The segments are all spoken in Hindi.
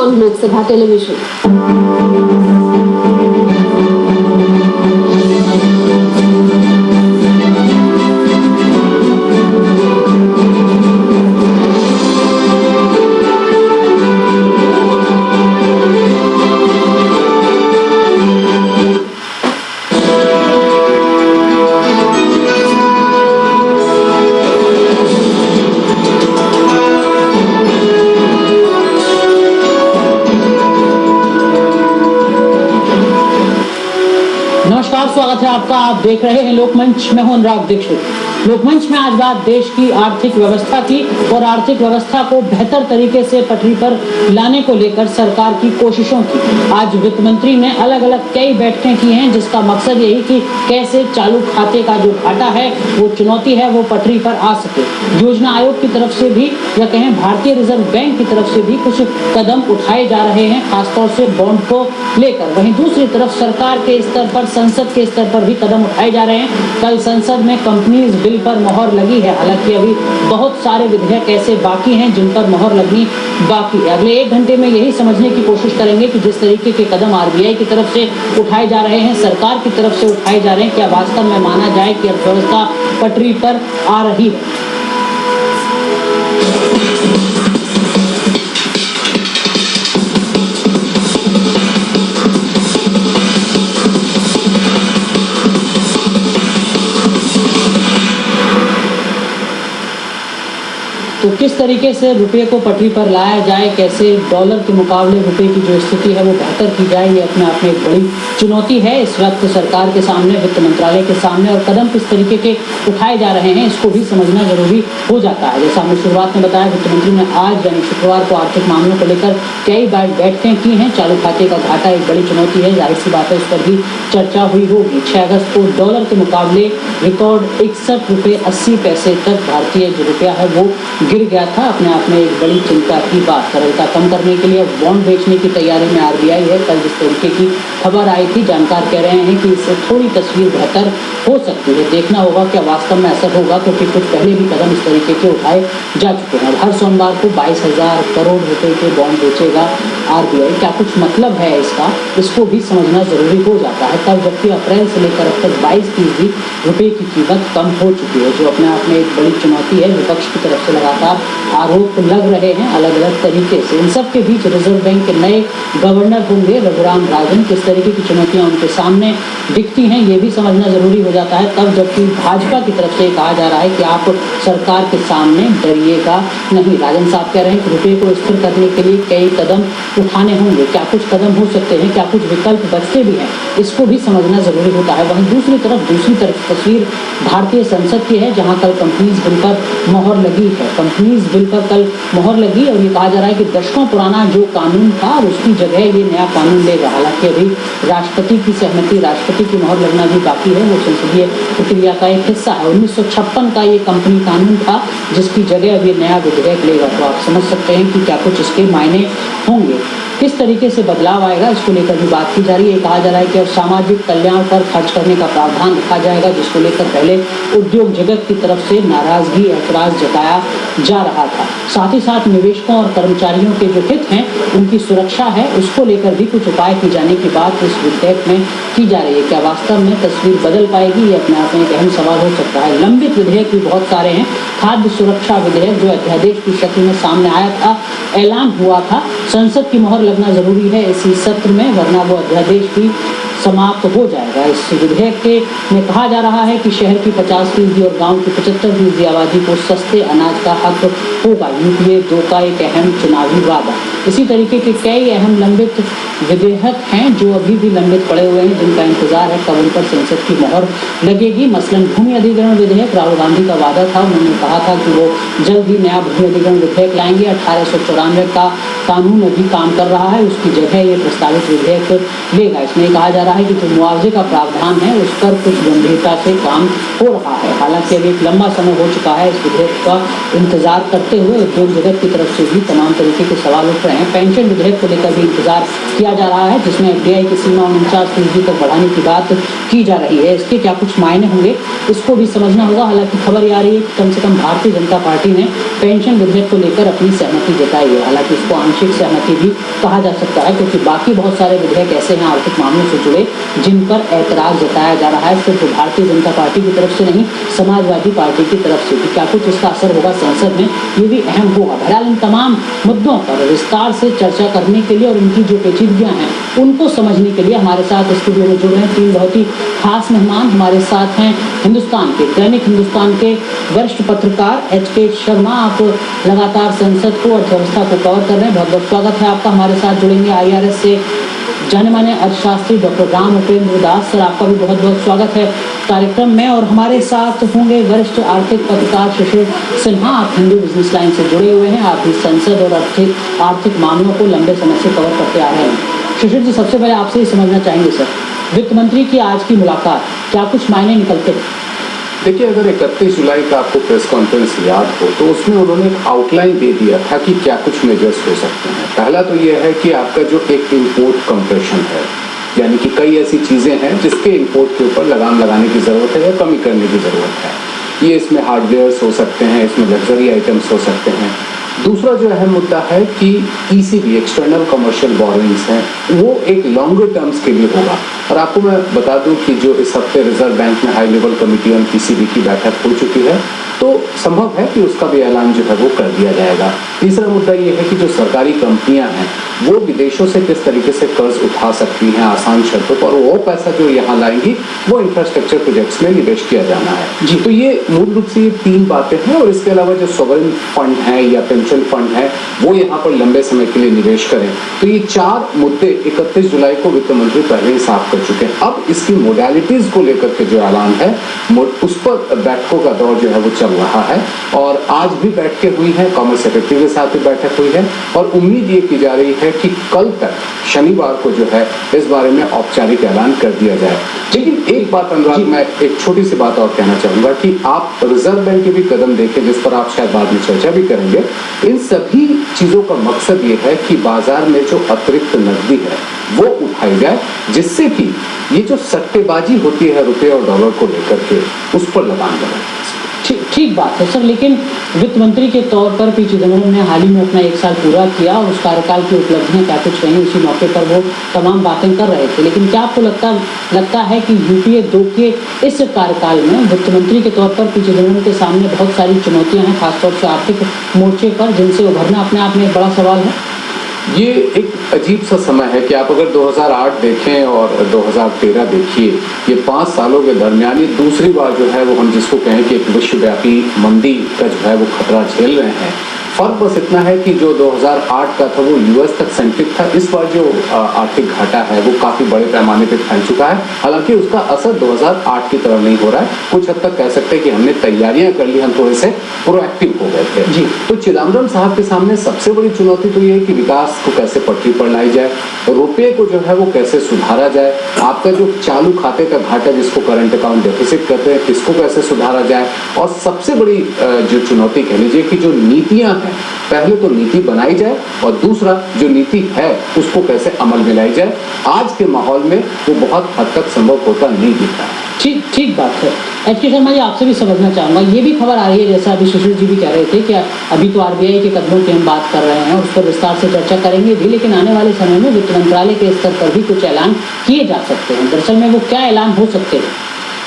On Lok Sabha television. नमस्कार, स्वागत है आपका। आप देख रहे हैं लोकमंच। मैं हूं अनुराग दीक्षित। लोकमंच में आज बात देश की आर्थिक व्यवस्था की और आर्थिक व्यवस्था को बेहतर तरीके से पटरी पर लाने को लेकर सरकार की कोशिशों की। आज वित्त मंत्री ने अलग अलग कई बैठकें की हैं, जिसका मकसद यही कि कैसे चालू खाते का जो घाटा है, वो चुनौती है, वो पटरी पर आ सके। योजना आयोग की तरफ से भी या कहें भारतीय रिजर्व बैंक की तरफ से भी कुछ कदम उठाए जा रहे हैं, खासतौर से बॉन्ड को लेकर। वहीं दूसरी तरफ सरकार के स्तर पर, संसद के स्तर पर भी कदम उठाए जा रहे हैं। कल संसद में कंपनीज बिल पर मोहर लगी है। हालांकि अभी बहुत सारे विधेयक ऐसे बाकी हैं जिन पर मोहर लगनी बाकी है। अगले 1 घंटे में यही समझने की कोशिश करेंगे कि जिस तरीके के कदम आरबीआई की तरफ से उठाए जा रहे हैं, सरकार की तरफ से उठाए जा रहे हैं, क्या वास्तव में माना जाए कि अर्थव्यवस्था पटरी पर आ रही है। तो किस तरीके से रुपये को पटरी पर लाया जाए, कैसे डॉलर के मुकाबले रुपये की जो स्थिति है वो बेहतर की जाए, ये अपने आप में एक बड़ी चुनौती है इस वक्त सरकार के सामने, वित्त मंत्रालय के सामने। और कदम किस तरीके के उठाए जा रहे हैं, इसको भी समझना जरूरी हो जाता है। जैसा हमने शुरुआत में बताया, वित्त मंत्री ने आज यानी शुक्रवार को आर्थिक मामलों को लेकर कई बैठकें की हैं। चालू खाते का घाटा एक बड़ी चुनौती है, जाहिर सी बात है, इस पर भी चर्चा हुई होगी। 6 अगस्त को डॉलर के मुकाबले रिकॉर्ड 61 रुपये 80 पैसे तक भारतीय जो रुपया है वो गिर गया था। अपने आप में एक बड़ी चिंता की बात। तरलता कम करने के लिए बॉन्ड बेचने की तैयारी में आरबीआई है। कल जिस तरीके की खबर आई थी, जानकार कह रहे हैं कि इससे थोड़ी तस्वीर बेहतर हो सकती है। देखना होगा क्या वास्तव में असर होगा, क्योंकि कुछ पहले भी कदम इस तरीके के उठाए जा चुके हैं। हर सोमवार को 22,000 करोड़ रुपए के बॉन्ड बेचेगा आरबीआई। क्या कुछ मतलब है इसका, इसको भी समझना जरूरी हो जाता है। तब जबकि अप्रैल से लेकर अब तक 22% रुपए की कीमत कम हो चुकी है, जो अपने आप में एक बड़ी चुनौती है। विपक्ष की तरफ से लगातार आरोप लग रहे हैं अलग अलग तरीके से। इन सब के बीच रिजर्व बैंक के नए गवर्नर होंगे रघुराम राजन। किस तरीके की चुनौतियां उनके सामने दिखती हैं, ये भी समझना जरूरी हो जाता है। तब जबकि भाजपा की तरफ से कहा जा रहा है कि आप सरकार के सामने डरिएगा नहीं। राजन साहब कह रहे हैं कि रुपये को स्थिर करने के लिए कई कदम उठाने होंगे। क्या कुछ कदम हो सकते हैं, क्या कुछ विकल्प बचते भी हैं, इसको भी समझना जरूरी होता है। वहीं दूसरी तरफ तस्वीर भारतीय संसद की है, जहां कल कंपनीज बिल पर मोहर लगी है। कंपनीज बिल पर कल मोहर लगी और ये कहा जा रहा है कि दशकों पुराना जो कानून था उसकी जगह ये नया कानून लेगा। हालांकि अभी राष्ट्रपति की सहमति, राष्ट्रपति की मोहर लगना भी बाकी है, वो संसदीय प्रक्रिया का एक हिस्सा है। 1956 का ये कंपनी कानून था, जिसकी जगह अब ये नया विधेयक लेगा। तो आप समझ सकते हैं कि क्या कुछ इसके मायने होंगे, किस तरीके से बदलाव आएगा, इसको लेकर भी बात की जा रही है। कहा जा रहा है कि अब सामाजिक कल्याण पर खर्च करने का प्रावधान रखा जाएगा, जिसको लेकर पहले उद्योग जगत की तरफ से नाराजगी, ऐतराज जताया जा रहा था। साथ ही साथ निवेशकों और कर्मचारियों के जो हित हैं, उनकी सुरक्षा है, उसको लेकर भी कुछ उपाय की जाने की बात इस विधेयक में की जा रही है। क्या वास्तव में तस्वीर बदल पाएगी, ये अपने आप में एक अहम सवाल हो सकता है। लंबित विधेयक भी बहुत सारे हैं। खाद्य सुरक्षा विधेयक जो अध्यादेश की शक्ल में सामने आया था, ऐलान हुआ था, संसद की मोहर लगना जरूरी है इसी सत्र में, वरना वो अध्यादेश भी समाप्त हो जाएगा। इस विधेयक के में कहा जा रहा है कि शहर की 50% और गांव की 75% आबादी को सस्ते अनाज का हक होगा। यूपीए 2 का एक अहम चुनावी वादा। इसी तरीके के कई अहम लंबित विधेयक हैं जो अभी भी लंबित पड़े हुए हैं, जिनका इंतजार है कब उन पर संसद की मोहर लगेगी। मसलन भूमि अधिग्रहण विधेयक, राहुल गांधी का वादा था, उन्होंने कहा था कि वो जल्द ही नया भूमि अधिग्रहण विधेयक लाएंगे। 1894 का कानून अभी काम कर रहा है, उसकी जगह ये प्रस्तावित विधेयक लेगा। इसमें कहा जा रहा है कि जो मुआवजे का प्रावधान है उस पर कुछ गंभीरता से काम हो रहा है। हालांकि अभी एक लंबा समय हो चुका है इस विधेयक का इंतजार करते हुए उद्योग जगत की तरफ से भी तमाम तरीके के सवाल उठ रहे हैं। पेंशन विधेयक को लेकर भी इंतजार किया जा रहा है, जिसमें एफडीआई की सीमा 49% तक बढ़ाने की बात की जा रही है। इसके क्या कुछ मायने होंगे इसको भी समझना होगा। हालांकि खबर ये आ रही है कि कम से कम भारतीय जनता पार्टी ने पेंशन विधेयक को लेकर अपनी सहमति जताई है। हालांकि इसको आंशिक सहमति भी कहा जा सकता है, क्योंकि बाकी बहुत सारे विधेयक ऐसे हैं आर्थिक मामलों से जुड़े जिन पर ऐतराज जताया जा रहा है, सिर्फ भारतीय जनता पार्टी की तरफ से नहीं, समाजवादी पार्टी की तरफ से भी। क्या कुछ इसका असर होगा संसद में, ये भी अहम होगा। बहरहाल इन तमाम मुद्दों पर विस्तार से चर्चा करने के लिए और इनकी जो पेचीदगियां हैं उनको समझने के लिए हमारे साथ स्टूडियो में जुड़ रहे हैं तीन बहुत ही खास मेहमान। हमारे साथ हैं हिंदुस्तान के दैनिक हिंदुस्तान के वरिष्ठ पत्रकार HK शर्मा। आप लगातार संसद को, अर्थव्यवस्था को कवर कर रहे हैं, बहुत बहुत स्वागत है आपका। हमारे साथ जुड़ेंगे IRS से जाने माने अर्थशास्त्री डॉक्टर राम उपेंद्र दास सर, आपका भी बहुत बहुत स्वागत है कार्यक्रम में। और हमारे साथ होंगे वरिष्ठ आर्थिक पत्रकार शिशिर सिन्हा। आप हिंदू बिजनेस लाइन से जुड़े हुए हैं, आप भी संसद और आर्थिक मामलों को लंबे समय से कवर करते आ रहे हैं। शिशिर जी, सबसे पहले आपसे ही समझना चाहेंगे सर, वित्त मंत्री की आज की मुलाकात क्या कुछ मायने निकलते हैं? देखिए, अगर 31 जुलाई का आपको प्रेस कॉन्फ्रेंस याद हो तो उसमें उन्होंने एक आउटलाइन दे दिया था कि क्या कुछ मेजर्स हो सकते हैं। पहला तो ये है कि आपका जो एक इंपोर्ट कंप्रेशन है, यानी कि कई ऐसी चीज़ें हैं जिसके इंपोर्ट के ऊपर लगाम लगाने की ज़रूरत है या कमी करने की ज़रूरत है। ये इसमें हार्डवेयर्स हो सकते हैं, इसमें लग्जरी आइटम्स हो सकते हैं। दूसरा जो अहम मुद्दा है कि ECB एक्सटर्नल कमर्शियल बोरोइंग्स हैं, वो एक लॉन्गर टर्म्स के लिए होगा। और आपको मैं बता दूं कि जो इस हफ्ते रिजर्व बैंक में high level committee on ECB की बैठक हो चुकी है, तो संभव है कि उसका भी ऐलान जो है वो कर दिया जाएगा। तीसरा मुद्दा ये है कि जो सरकारी कंपनियां हैं वो विदेशों से किस तरीके से कर्ज उठा सकती हैं आसान शर्तों पर, वो पैसा जो यहाँ लाएंगी वो इंफ्रास्ट्रक्चर प्रोजेक्ट्स में निवेश किया जाना है जी। तो ये मूल रूप से ये तीन बातें हैं। और इसके अलावा जो सॉवरेन फंड है या पेंशन फंड है वो यहाँ पर लंबे समय के लिए निवेश करें। तो ये चार मुद्दे 31 जुलाई को वित्त मंत्री पहले ही साफ कर चुके हैं। अब इसकी मोडालिटीज को लेकर के जो ऐलान है उस पर बैठकों का दौर जो है वो चल रहा है। और आज भी बैठकें हुई हैं, कॉमर्स सेक्रेटरी के साथ भी बैठक हुई है और उम्मीद ये की जा रही है कि कल तक शनिवार को जो है इस बारे में औपचारिक ऐलान कर दिया जाए। लेकिन एक बात अनुराग, मैं एक छोटी सी बात और कहना चाहूंगा कि आप रिजर्व बैंक के भी कदम देखें, जिस पर आप शायद बाद में चर्चा भी करेंगे। इन सभी चीजों का मकसद ये है कि बाजार में जो अतिरिक्त नकदी है वो उठाई जाए, जिससे कि ये जो सट्टेबाजी होती है रुपये और डॉलर को लेकर के, उस पर लगाम लगाए। ठीक बात है सर, लेकिन वित्त मंत्री के तौर पर पी चिदम्बरम ने हाल ही में अपना 1 साल पूरा किया और उस कार्यकाल की उपलब्धियां क्या कुछ रही, उसी मौके पर वो तमाम बातें कर रहे थे। लेकिन क्या आपको लगता है कि UPA 2 के इस कार्यकाल में वित्त मंत्री के तौर पर पी चिदम्बरम के सामने बहुत सारी चुनौतियां हैं, खासतौर से आर्थिक मोर्चे पर, जिनसे उभरना अपने आप में एक बड़ा सवाल है? ये एक अजीब सा समय है कि आप अगर 2008 देखें और 2013 देखिए, ये 5 सालों के दरमियान ये दूसरी बार जो है वो हम जिसको कहें कि एक विश्वव्यापी मंदी का जो है वो खतरा झेल रहे हैं। फर्क बस इतना है कि जो 2008 का था वो US तक सेंट्रिक था। इस बार जो आर्थिक घाटा है वो काफी बड़े पैमाने पे फैल चुका है। हालांकि उसका असर 2008 की तरह नहीं हो रहा है। कुछ हद तक कह सकते हैं कि हमने तैयारियां कर ली, हम थोड़े से प्रोएक्टिव हो गए थे जी। तो चिदम्बरम साहब के सामने सबसे बड़ी चुनौती तो ये है कि विकास को कैसे पटरी पर लाई जाए, रुपये को जो है वो कैसे सुधारा जाए, आपका जो चालू खाते का घाटा जिसको करंट अकाउंट डेफिसिट कहते हैं, इसको कैसे सुधारा जाए। और सबसे बड़ी जो चुनौती कह लीजिए कि जो नीतियां, पहले तो नीति बनाई जाए और दूसरा जो नीति है उसको कैसे अमल में लाई जाए। आज के माहौल में वो बहुत हद तक संभव होता नहीं दिख रहा है। ठीक बात है। HK शर्मा जी, आपसे भी समझना चाहूँगा, ये भी खबर आ रही है, जैसा अभी शिशिर जी भी कह रहे थे कि अभी तो RBI के कदमों की हम बात कर रहे हैं, उस पर विस्तार से चर्चा करेंगे भी, लेकिन आने वाले समय में वित्त मंत्रालय के स्तर पर भी कुछ ऐलान किए जा सकते हैं। दरअसल में वो क्या ऐलान हो सकते हैं?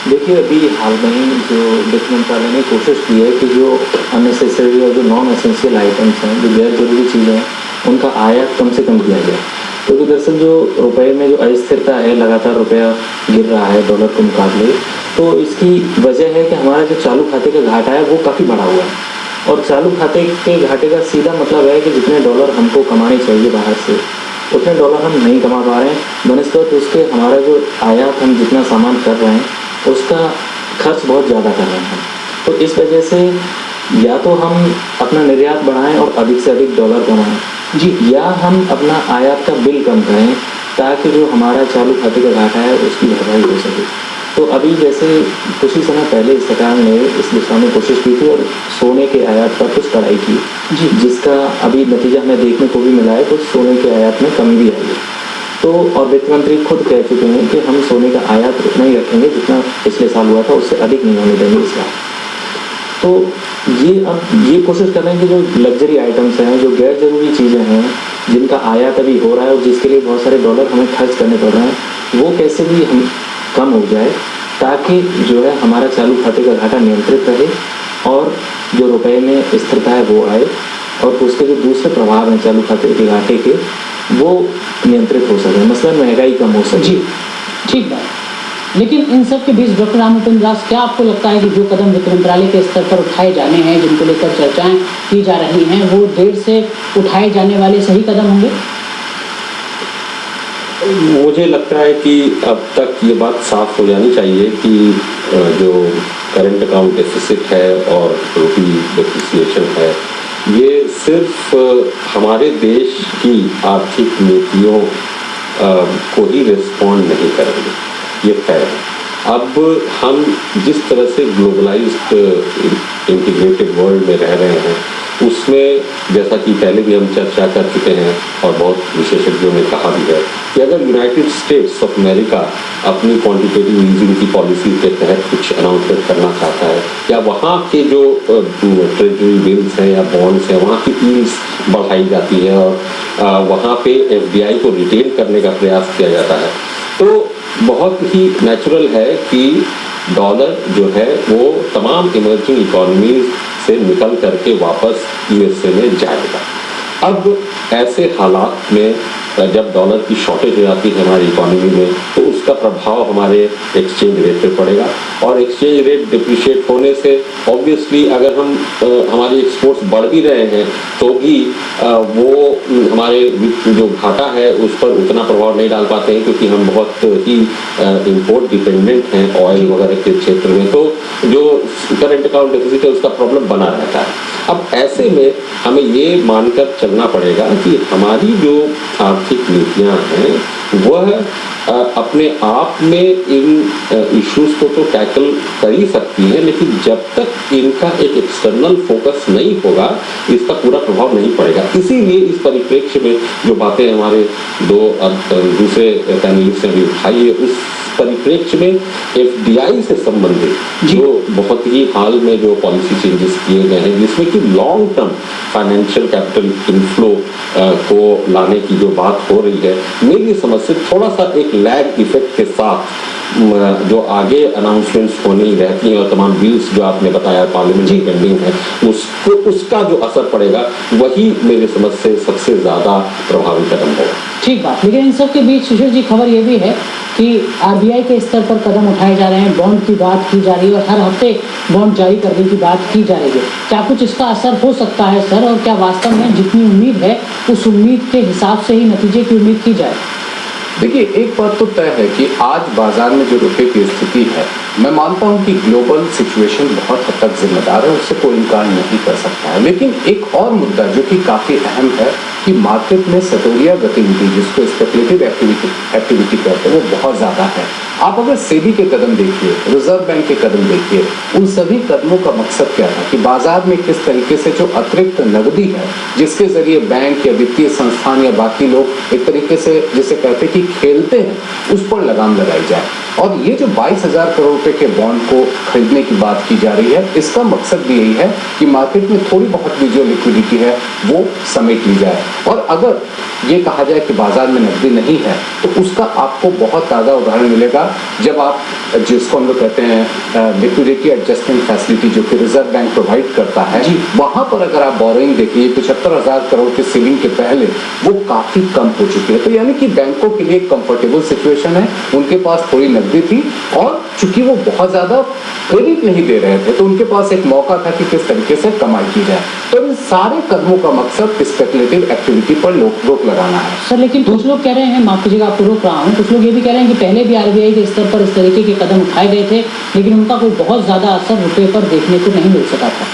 देखिए, अभी हाल में ही जो वित्त मंत्रालय ने कोशिश की है कि जो अननेसेसरी और जो नॉन एसेंशियल आइटम्स हैं, जो गैर जरूरी चीज़ें हैं, उनका आयात कम से कम किया जाए। क्योंकि दरअसल जो रुपए में जो अस्थिरता है, लगातार रुपया गिर रहा है डॉलर के मुकाबले, तो इसकी वजह है कि हमारा जो चालू खाते का घाटा है वो काफ़ी बढ़ा हुआ है। और चालू खाते के घाटे का सीधा मतलब है कि जितने डॉलर हमको कमाने चाहिए बाहर से, उतने डॉलर हम नहीं कमा पा रहे हैं। बनस्पत उसके हमारा जो आयात, हम जितना सामान कर रहे हैं उसका खर्च बहुत ज़्यादा कर रहे हैं। तो इस वजह से या तो हम अपना निर्यात बढ़ाएं और अधिक से अधिक डॉलर कमाएं जी, या हम अपना आयात का बिल कम करें ताकि जो हमारा चालू खाते का घाटा है उसकी भरपाई हो सके। तो अभी जैसे कुछ ही समय पहले सरकार ने इस दिशा में कोशिश की थी और सोने के आयात पर कुछ कड़ाई की जी, जिसका अभी नतीजा हमें देखने को भी मिला है, कुछ सोने के आयात में कमी भी आई है। तो और वित्त मंत्री खुद कह चुके हैं कि हम सोने का आयात उतना ही रखेंगे जितना पिछले साल हुआ था, उससे अधिक नहीं होने देंगे इस बार। तो ये कोशिश कर रहे हैं कि जो लग्जरी आइटम्स हैं, जो गैर जरूरी चीज़ें हैं, जिनका आयात अभी हो रहा है और जिसके लिए बहुत सारे डॉलर हमें खर्च करने पड़ रहे हैं, वो कैसे भी हम कम हो जाए ताकि जो है हमारा चालू खाते का घाटा नियंत्रित रहे और जो रुपए में स्थिरता है वो आए और उसके जो दूसरे प्रभाव हैं चालू खाते के घाटे के वो नियंत्रित हो सके, मसलन महंगाई कम हो सके। जी, ठीक बात। लेकिन इन सब के बीच डॉक्टर रामउपेंद्र दास, क्या आपको लगता है कि जो कदम वित्त मंत्रालय के स्तर पर उठाए जाने हैं, जिनको लेकर चर्चाएं की जा रही हैं, वो देर से उठाए जाने वाले सही कदम होंगे? मुझे लगता है कि अब तक ये बात साफ हो जानी चाहिए कि जो करंट अकाउंट डेफिसिट है और रुपी डेप्रिसिएशन है, ये सिर्फ हमारे देश की आर्थिक नीतियों को ही रिस्पॉन्ड नहीं करेंगे, ये तय है। अब हम जिस तरह से ग्लोबलाइज्ड इंटीग्रेटेड वर्ल्ड में रह रहे हैं, उसमें जैसा कि पहले भी हम चर्चा कर चुके हैं और बहुत विशेषज्ञों ने कहा भी है कि अगर यूनाइटेड स्टेट्स ऑफ अमेरिका अपनी क्वांटिटेटिव ईजिंग की पॉलिसी के तहत कुछ अनाउंसमेंट करना चाहता है या वहाँ के जो ट्रेजरी बिल्स हैं या बॉन्ड्स हैं वहाँ की यील्ड्स बढ़ाई जाती है और वहाँ पे एफडीआई को रिटेन करने का प्रयास किया जाता है, तो बहुत ही नेचुरल है कि डॉलर जो है वो तमाम इमर्जिंग इकोनॉमीज से निकल करके वापस यूएसए में जाएगा। अब ऐसे हालात में जब डॉलर की शॉर्टेज हो जाती है हमारी इकोनॉमी में, तो उसका प्रभाव हमारे एक्सचेंज रेट पे पड़ेगा और एक्सचेंज रेट डिप्रिशिएट होने से ऑब्वियसली अगर हम हमारे एक्सपोर्ट्स बढ़ भी रहे हैं तो भी वो हमारे जो घाटा है उस पर उतना प्रभाव नहीं डाल पाते हैं, क्योंकि हम बहुत ही इंपोर्ट डिपेंडेंट हैं ऑयल वगैरह के क्षेत्र में। तो जो करंट अकाउंट डेफिसिट है उसका प्रॉब्लम बना रहता है। अब ऐसे में हमें ये मानकर चलना पड़ेगा कि हमारी जो आर्थिक नीतियाँ हैं वह अपने आप में इन इश्यूज को तो टैकल कर ही सकती हैं, लेकिन जब तक इनका एक एक्सटर्नल फोकस नहीं होगा इसका पूरा प्रभाव नहीं पड़ेगा। इसीलिए इस परिप्रेक्ष्य में जो बातें हमारे दूसरे पैनलिस्ट ने भी उठाई है, उस परिप्रेक्ष्य में एफडीआई से संबंधित जो बहुत ही हाल में जो पॉलिसी चेंजेस किए गए हैं, जिसमें कि long term financial capital inflow को लाने की जो बात हो रही है, मेरी समझ से थोड़ा सा एक लैग इफेक्ट के साथ जो आगे अनाउंसमेंट्स होनी रहती हैं और तमाम बिल्स जो आपने बताया पार्लियामेंट में पेंडिंग है उसका जो असर पड़ेगा वही मेरे समझ से सबसे ज़्यादा प्रभावी कदम होगा। ठीक बात। लेकिन इन सब के बीच सुशील जी खबर ये भी है कि आरबीआई के स्तर पर कदम उठाए जा रहे हैं, बॉन्ड की बात की जा रही है और हर हफ्ते बॉन्ड जारी करने की बात की जा रही है। क्या कुछ इसका असर हो सकता है सर, और क्या वास्तव में जितनी उम्मीद है उस उम्मीद के हिसाब से ही नतीजे की उम्मीद की जाए? देखिए, एक बात तो तय है कि आज बाजार में जो रुपए की स्थिति है, मैं मानता हूं कि ग्लोबल सिचुएशन बहुत हद तक जिम्मेदार है, उससे कोई इनकार नहीं कर सकता है। लेकिन एक और मुद्दा जो कि काफ़ी अहम है कि मार्केट में सटोरिया गतिविधि, जिसको स्पेकुलेटिव एक्टिविटी कहते हैं, वो बहुत ज़्यादा है। आप अगर सेबी के कदम देखिए, रिजर्व बैंक के कदम देखिए, उन सभी कदमों का मकसद क्या था कि बाजार में किस तरीके से जो अतिरिक्त नकदी है, जिसके जरिए बैंक या वित्तीय संस्थान या बाकी लोग एक तरीके से जिसे कहते हैं कि खेलते हैं, उस पर लगाम लगाई जाए। और ये जो 22,000 करोड़ रुपए के बॉन्ड को खरीदने की बात की जा रही है, इसका मकसद भी यही है कि मार्केट में थोड़ी बहुत भी जो लिक्विडिटी है वो समेट ली जाए। और अगर ये कहा जाए कि बाजार में नकदी नहीं है, तो उसका आपको बहुत ताज़ा उदाहरण मिलेगा जब आप, जिसको हम लोग कहते हैं लिक्विडिटी एडजस्टमेंट फैसिलिटी, जो कि रिजर्व बैंक प्रोवाइड करता है, वहाँ पर अगर आप बोरोइंग देखिए 75,000 करोड़ के सीलिंग के पहले वो काफ़ी कम हो चुकी है। तो यानी कि बैंकों के लिए कंफर्टेबल सिचुएशन है, उनके पास थोड़ी नकदी थी और चूंकि वो बहुत ज़्यादा क्रेडिट नहीं दे रहे थे, तो उनके पास एक मौका था कि किस तरीके से कमाई की जाए। तो इन सारे कदमों का मकसद स्पेकुलेटिव एक्टिविटी पर रोक लगाना है। सर, लेकिन कुछ लोग कह रहे हैं, माफ कीजिएगा आपको रोक रहा हूँ, कुछ लोग ये भी कह रहे हैं कि पहले भी आरबीआई के स्तर पर इस तरीके के कदम उठाए गए थे, लेकिन उनका कोई बहुत ज़्यादा असर रुपये पर देखने को नहीं मिल सका था।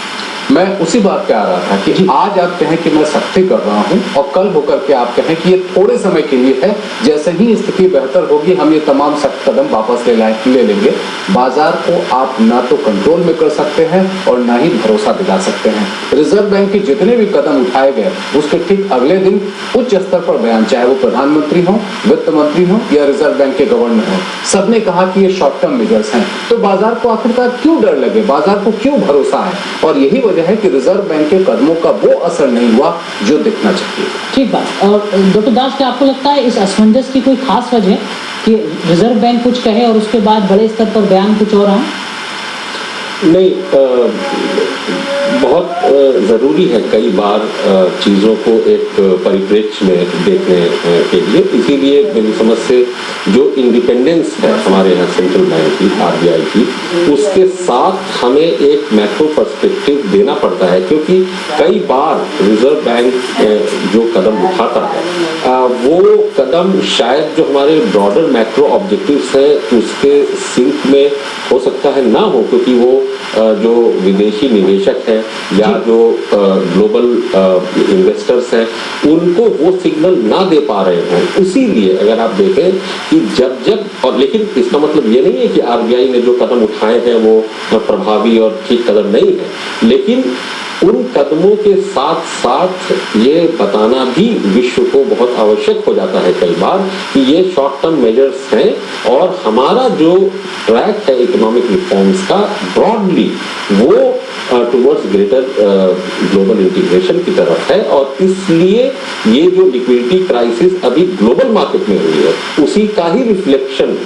मैं उसी बात पे आ रहा था कि आज आप कहें कि मैं सख्ती कर रहा हूं और कल होकर के आप कहें कि ये थोड़े समय के लिए है, जैसे ही स्थिति बेहतर होगी हम ये तमाम सख्त कदम वापस ले लेंगे। बाजार को आप ना तो कंट्रोल में कर सकते हैं और ना ही भरोसा दिला सकते हैं। रिजर्व बैंक के जितने भी कदम उठाए गए उसके ठीक अगले दिन उच्च स्तर पर बयान, चाहे वो प्रधानमंत्री हो, वित्त मंत्री हो या रिजर्व बैंक के गवर्नर हो, सबने कहा कि ये शॉर्ट टर्म मेजर्स हैं। तो बाजार को आखिरकार क्यों डर लगे, बाजार को क्यों भरोसा है? और यही वजह है कि रिजर्व बैंक के कदमों का वो असर नहीं हुआ जो दिखना चाहिए। ठीक बात। और डॉक्टर दास, क्या आपको लगता है इस असमंजस की कोई खास वजह कि रिजर्व बैंक कुछ कहे और उसके बाद बड़े स्तर पर बयान कुछ और आए? नहीं, बहुत ज़रूरी है कई बार चीज़ों को एक परिप्रेक्ष्य में देखने के लिए। इसीलिए मेरी समझ से जो इंडिपेंडेंस है हमारे यहाँ सेंट्रल बैंक की, आरबीआई की, उसके साथ हमें एक मैक्रो पर्सपेक्टिव देना पड़ता है, क्योंकि कई बार रिजर्व बैंक जो कदम उठाता है वो कदम शायद जो हमारे ब्रॉडर मैक्रो ऑब्जेक्टिव्स हैं उसके सिंक में हो सकता है ना हो, क्योंकि वो जो विदेशी निवेशक है या जो ग्लोबल इन्वेस्टर्स हैं उनको वो सिग्नल ना दे पा रहे हैं। इसीलिए अगर आप देखें कि जब और, लेकिन इसका मतलब ये नहीं है कि आरबीआई ने जो कदम उठाए हैं वो प्रभावी और ठीक कदम नहीं है, लेकिन उन कदमों के साथ साथ ये बताना भी विश्व को बहुत आवश्यक हो जाता है कई बार कि ये शॉर्ट टर्म मेजर्स हैं और हमारा जो ट्रैक है इकोनॉमिक रिफॉर्म्स का ब्रॉडली वो टुवर्ड्स ग्रेटर ग्लोबल इंटीग्रेशन की तरफ है। और इसलिए ये जो लिक्विडिटी क्राइसिस अभी ग्लोबल मार्केट में हुई है उसी का ही रिफ्लेक्शन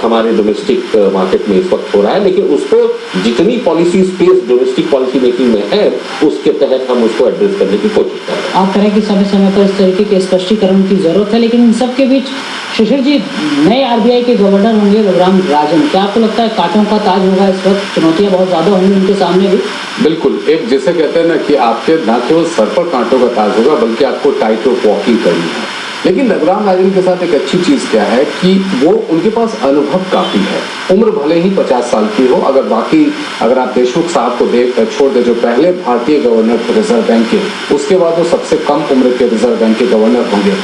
हमारे डोमेस्टिक मार्केट में इस वक्त हो रहा है, लेकिन उसको जितनी policy space domestic policy making में है उसके तहत हम उसको एड्रेस करने की कोशिश कर रहे हैं। आप करें कि समय समय पर इस तरीके के स्पष्टीकरण की जरूरत है, लेकिन इन सब के बीच शिशिर जी नए आरबीआई के गवर्नर होंगे रघुराम राजन, क्या आपको लगता है कांटों का ताज होगा इस वक्त? चुनौतियां बहुत ज्यादा होंगी उनके सामने भी। बिल्कुल, एक जिसे कहते हैं ना कि आपके ना केवल सर पर कांटों का ताज होगा बल्कि आपको टाइट रोप वॉकिंग करनी है। लेकिन रघुराम राजन के साथ एक अच्छी चीज क्या है कि वो उनके पास अनुभव काफी है। उम्र भले ही 50 साल की हो, अगर आप देशमुख साहब को छोड़ दे जो पहले भारतीय गवर्नर थे रिजर्व बैंक के, उसके बाद वो सबसे कम उम्र के रिजर्व बैंक के गवर्नर होंगे।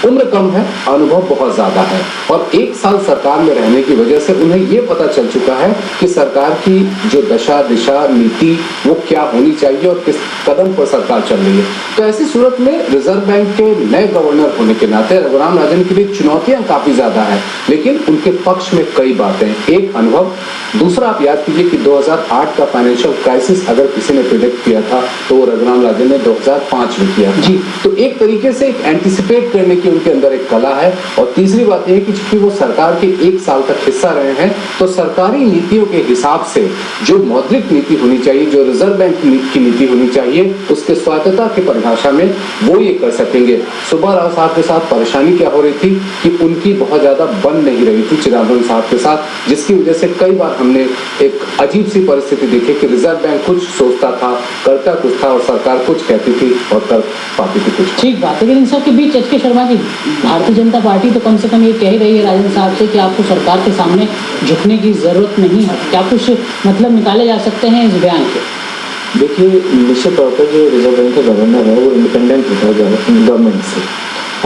उम्र कम है, अनुभव बहुत ज्यादा है और 1 साल सरकार में रहने की वजह से उन्हें ये पता चल चुका है कि सरकार की जो दशा दिशा नीति वो क्या होनी चाहिए और किस कदम पर सरकार चल रही है। तो ऐसी सूरत में रिजर्व बैंक के नए गवर्नर होने के नाते रघुराम राजन के लिए चुनौतियां काफी ज्यादा है, लेकिन उनके पक्ष में कई बातें। एक अनुभव, दूसरा आप याद कीजिए कि 2008 का फाइनेंशियल क्राइसिस अगर किसी ने प्रिडिक्ट किया था तो वो रघुराम राजन ने 2005 में किया जी। तो एक तरीके से एक एंटिसिपेट करने की उनके अंदर एक कला है। और तीसरी बात यह है कि चूंकि वो सरकार के 1 साल तक हिस्सा रहे हैं तो सरकारी नीतियों के हिसाब से जो मौद्रिक नीति होनी चाहिए, जो रिजर्व बैंक की नीति होनी चाहिए, उसके स्वायत्तता की परिभाषा में वो ये कर सकेंगे। सुब्बा राव साहब के साथ परेशानी क्या हो रही थी कि उनकी बहुत ज्यादा बन नहीं रही थी चिदंबरम साहब के साथ, जिसकी वजह से कई बार हमने एक अजीब सी परिस्थिति देखी कि रिजर्व बैंक कुछ सोचता था, करता कुछ था और सरकार कुछ कहती थी और कर पाती थी कुछ। ठीक बात है, लेकिन इन सब के बीच एच के शर्मा जी, भारतीय जनता पार्टी तो कम से कम ये कह ही रही है राजन साहब से कि आपको सरकार के सामने झुकने की जरूरत नहीं है। क्या कुछ मतलब निकाले जा सकते हैं इस बयान के? देखिए, निश्चित तौर पर जो रिजर्व बैंक का गवर्नर है वो इंडिपेंडेंट होता है गवर्नमेंट से,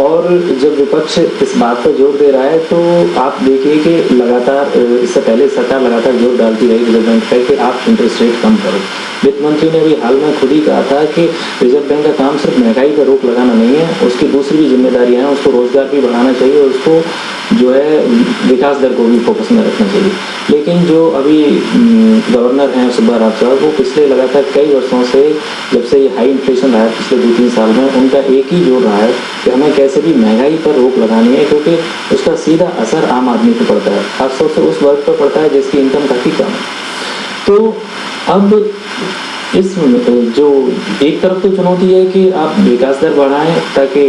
और जब विपक्ष इस बात पर जोर दे रहा है तो आप देखिए कि लगातार इससे पहले सरकार लगातार जोर डालती रही रिजर्व बैंक पर कि आप इंटरेस्ट रेट कम करो। वित्त मंत्री ने भी हाल में खुद ही कहा था कि रिजर्व बैंक का काम सिर्फ महंगाई पर रोक लगाना नहीं है, उसकी दूसरी भी जिम्मेदारियां हैं, उसको रोजगार भी बढ़ाना चाहिए और उसको जो है विकास दर को भी फोकस में रखना चाहिए। लेकिन जो अभी गवर्नर हैं सुब्बा राव साहब, वो पिछले लगातार कई वर्षों से, जब से ये हाई इन्फ्लेशन रहा है पिछले 2-3 साल में, उनका एक ही जोर रहा है कि हमें कैसे भी महंगाई पर रोक लगानी है, क्योंकि उसका सीधा असर आम आदमी पर पड़ता है, खासतौर से उस वर्ग पर पड़ता है जिसकी इनकम काफ़ी कम है। तो अब इस जो एक तरफ तो चुनौती है कि आप विकास दर बढ़ाएं ताकि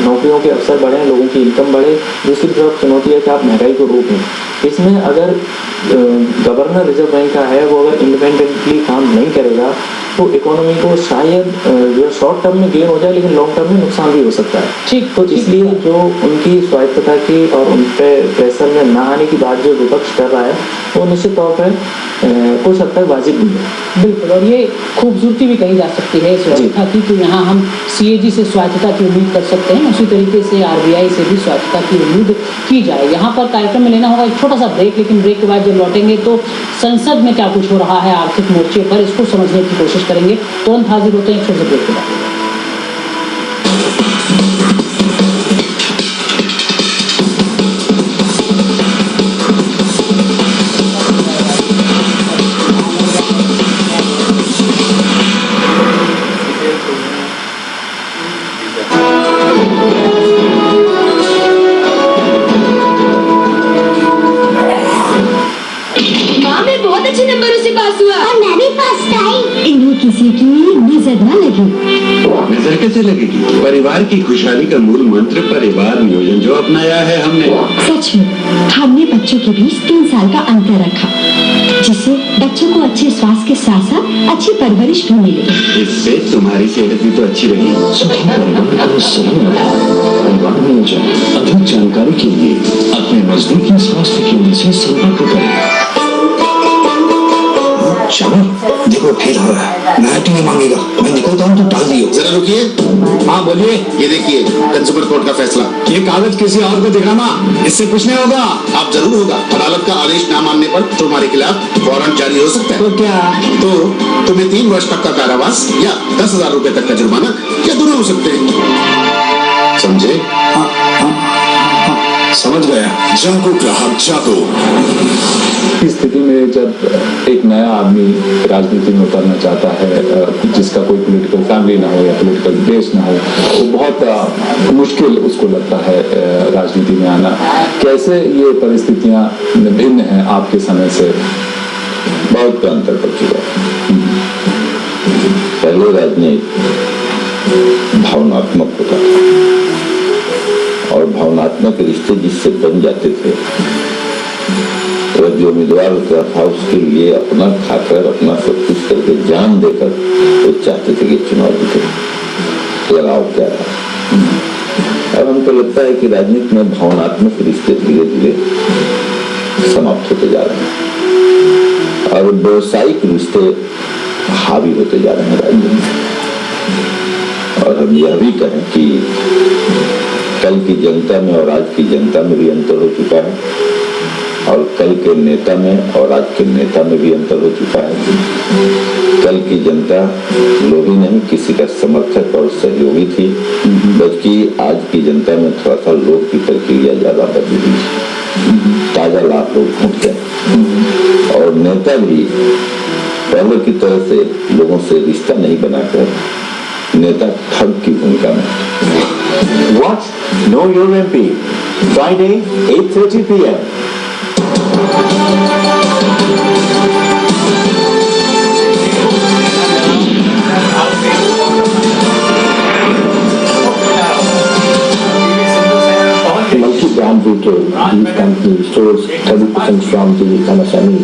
नौकरियों के अवसर बढ़ें, लोगों की इनकम बढ़े, दूसरी तरफ चुनौती है कि आप महंगाई को रोकें। इसमें अगर गवर्नर रिजर्व बैंक का है वो अगर इंडिपेंडेंटली काम नहीं करेगा तो इकोनॉमी को शायद जो शॉर्ट टर्म में गेन हो जाए लेकिन लॉन्ग टर्म में नुकसान भी हो सकता है। ठीक, तो इसलिए जो उनकी स्वायत्तता की और उन पर प्रेशर में ना आने की बात जो विपक्ष कर रहा है वो निश्चित तौर पर कुछ हद तक वाजिब भी है। बिल्कुल, और ये खूबसूरती भी कही जा सकती है इस व्यवस्था की कि यहाँ हम CAG से स्वायत्तता की उम्मीद कर सकते हैं, उसी तरीके से RBI से भी स्वायत्तता की उम्मीद की जाए। यहाँ पर कार्यक्रम में लेना होगा एक छोटा सा ब्रेक, लेकिन ब्रेक के बाद जब लौटेंगे तो संसद में क्या कुछ हो रहा है आर्थिक मोर्चे पर, इसको समझने की कोशिश करेंगे। तुरंत हाजिर होते हैं छोटे ब्रेक के बाद। बहुत अच्छे नंबरों से पास हुआ और मैं भी फर्स्ट आई। इन्हें किसी की नजर न लगी। नजर कैसे लगेगी? परिवार की खुशहाली का मूल मंत्र परिवार नियोजन जो अपनाया है हमने। सच में हमने बच्चों के बीच 3 साल का अंतर रखा, जिससे बच्चों को अच्छे स्वास्थ्य के साथ साथ अच्छी परवरिश भी मिले। इससे तुम्हारी सेहत भी तो अच्छी रही। सुखी परिवार को सही परिवार नियोजन। अधिक जानकारी के लिए अपने नजदीकी स्वास्थ्य केंद्र से संपर्क करें। श्यामा, देखो फेल हो रहा है। नाइट नहीं मांगेगा, मैं निकलता हूँ तो टाल दियो। जरा रुकिए। हाँ बोलिए। ये देखिए कंज्यूमर कोर्ट का फैसला। ये कागज किसी और को दिखाना, इससे कुछ नहीं होगा। आप जरूर होगा। अदालत का आदेश न मानने पर तुम्हारे खिलाफ वारंट जारी हो सकता है। तो क्या? तो तुम्हें 3 वर्ष तक का कारावास या 10,000 रुपए तक का जुर्माना या दोनों हो सकते हैं। समझे? समझ गया। जागो ग्राहक जागो। इस स्थिति में जब एक नया आदमी राजनीति में उतरना चाहता है, जिसका कोई पॉलिटिकल फैमिली ना हो या पॉलिटिकल बेस ना हो, तो बहुत मुश्किल उसको लगता है राजनीति में आना। कैसे ये परिस्थितियां भिन्न हैं आपके समय से? बहुत अंतर पड़ चुका है। पहले राजनीति भावनात्मक होता था और भावनात्मक रिश्ते जिससे बन जाते थे, तो जो उम्मीदवार होता था उसके लिए अपना खाकर अपना सब कुछ करके जान देकर वो चाहते थे कि चुनाव जीते। लगाव क्या था। अब हमको लगता है कि राजनीति में भावनात्मक रिश्ते धीरे धीरे समाप्त होते जा रहे हैं और व्यवसायिक रिश्ते हावी होते जा रहे हैं राजनीति में। और हम यह भी कहें कि कल की जनता में और आज की जनता में भी अंतर हो चुका है और कल के नेता में और आज के नेता में भी अंतर हो चुका है। कल की जनता लोभी नहीं, किसी का समर्थक और सहयोगी थी, बल्कि आज की जनता में थोड़ा सा लोभ की प्रक्रिया ज्यादा बदली हुई। ताजा लाभ लोग घूट गए और नेता भी पहले की तरह से लोगों से रिश्ता नहीं बनाकर नेता ठग की भूमिका में। What? Know your MP. Friday, 8:30 p.m. Multi-brand retail, these companies stores 30% from the MSME.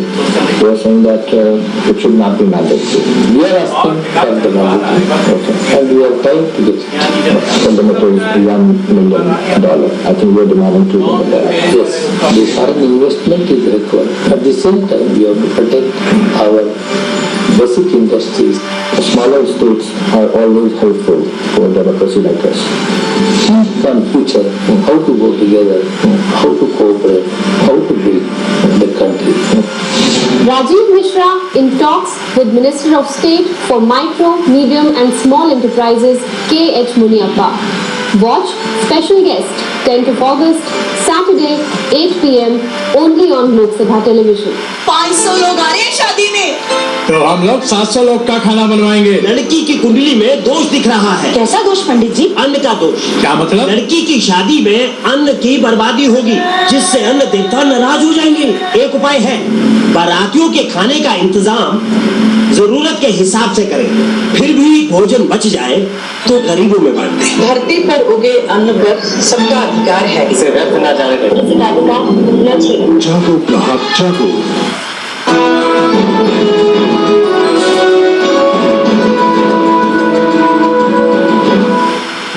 They are saying that it should not be mandatory. We are asking for the mandatory. Okay. And we are trying to get fundamentals $1 million. I think we are demanding $2 million. Yes, the foreign investment is required. At the same time, we have to protect our basic industries. Smaller states are always helpful for democracy like us. Think on future, how to go together, how to cooperate, how to build the country. Rajiv Mishra in talks with Minister of State for Micro, Medium and Small Enterprises K.H. Muniappa. Watch special guest 10th of August, Saturday 8 p.m. only on Lok Sabha Television. 500 लोग आ रहे हैं शादी में। तो हम लोग 700 लोग का खाना बनवाएंगे। लड़की की कुंडली में दोष दिख रहा है। कैसा दोष पंडित जी? अन्न का दोष। क्या मतलब? लड़की की शादी में अन्न की बर्बादी होगी, जिससे अन्न देवता नाराज हो जाएंगे। एक उपाय है, बारातियों के खाने का इंतजाम जरूरत के हिसाब से करें, फिर भी भोजन बच जाए तो गरीबों में बांट दें। धरती पर उगे अन्न पर सबका अधिकार है, इसे व्यर्थ न जाने दें। इस अधिकार को भूलना चाहिए। जागो ग्राहक जागो।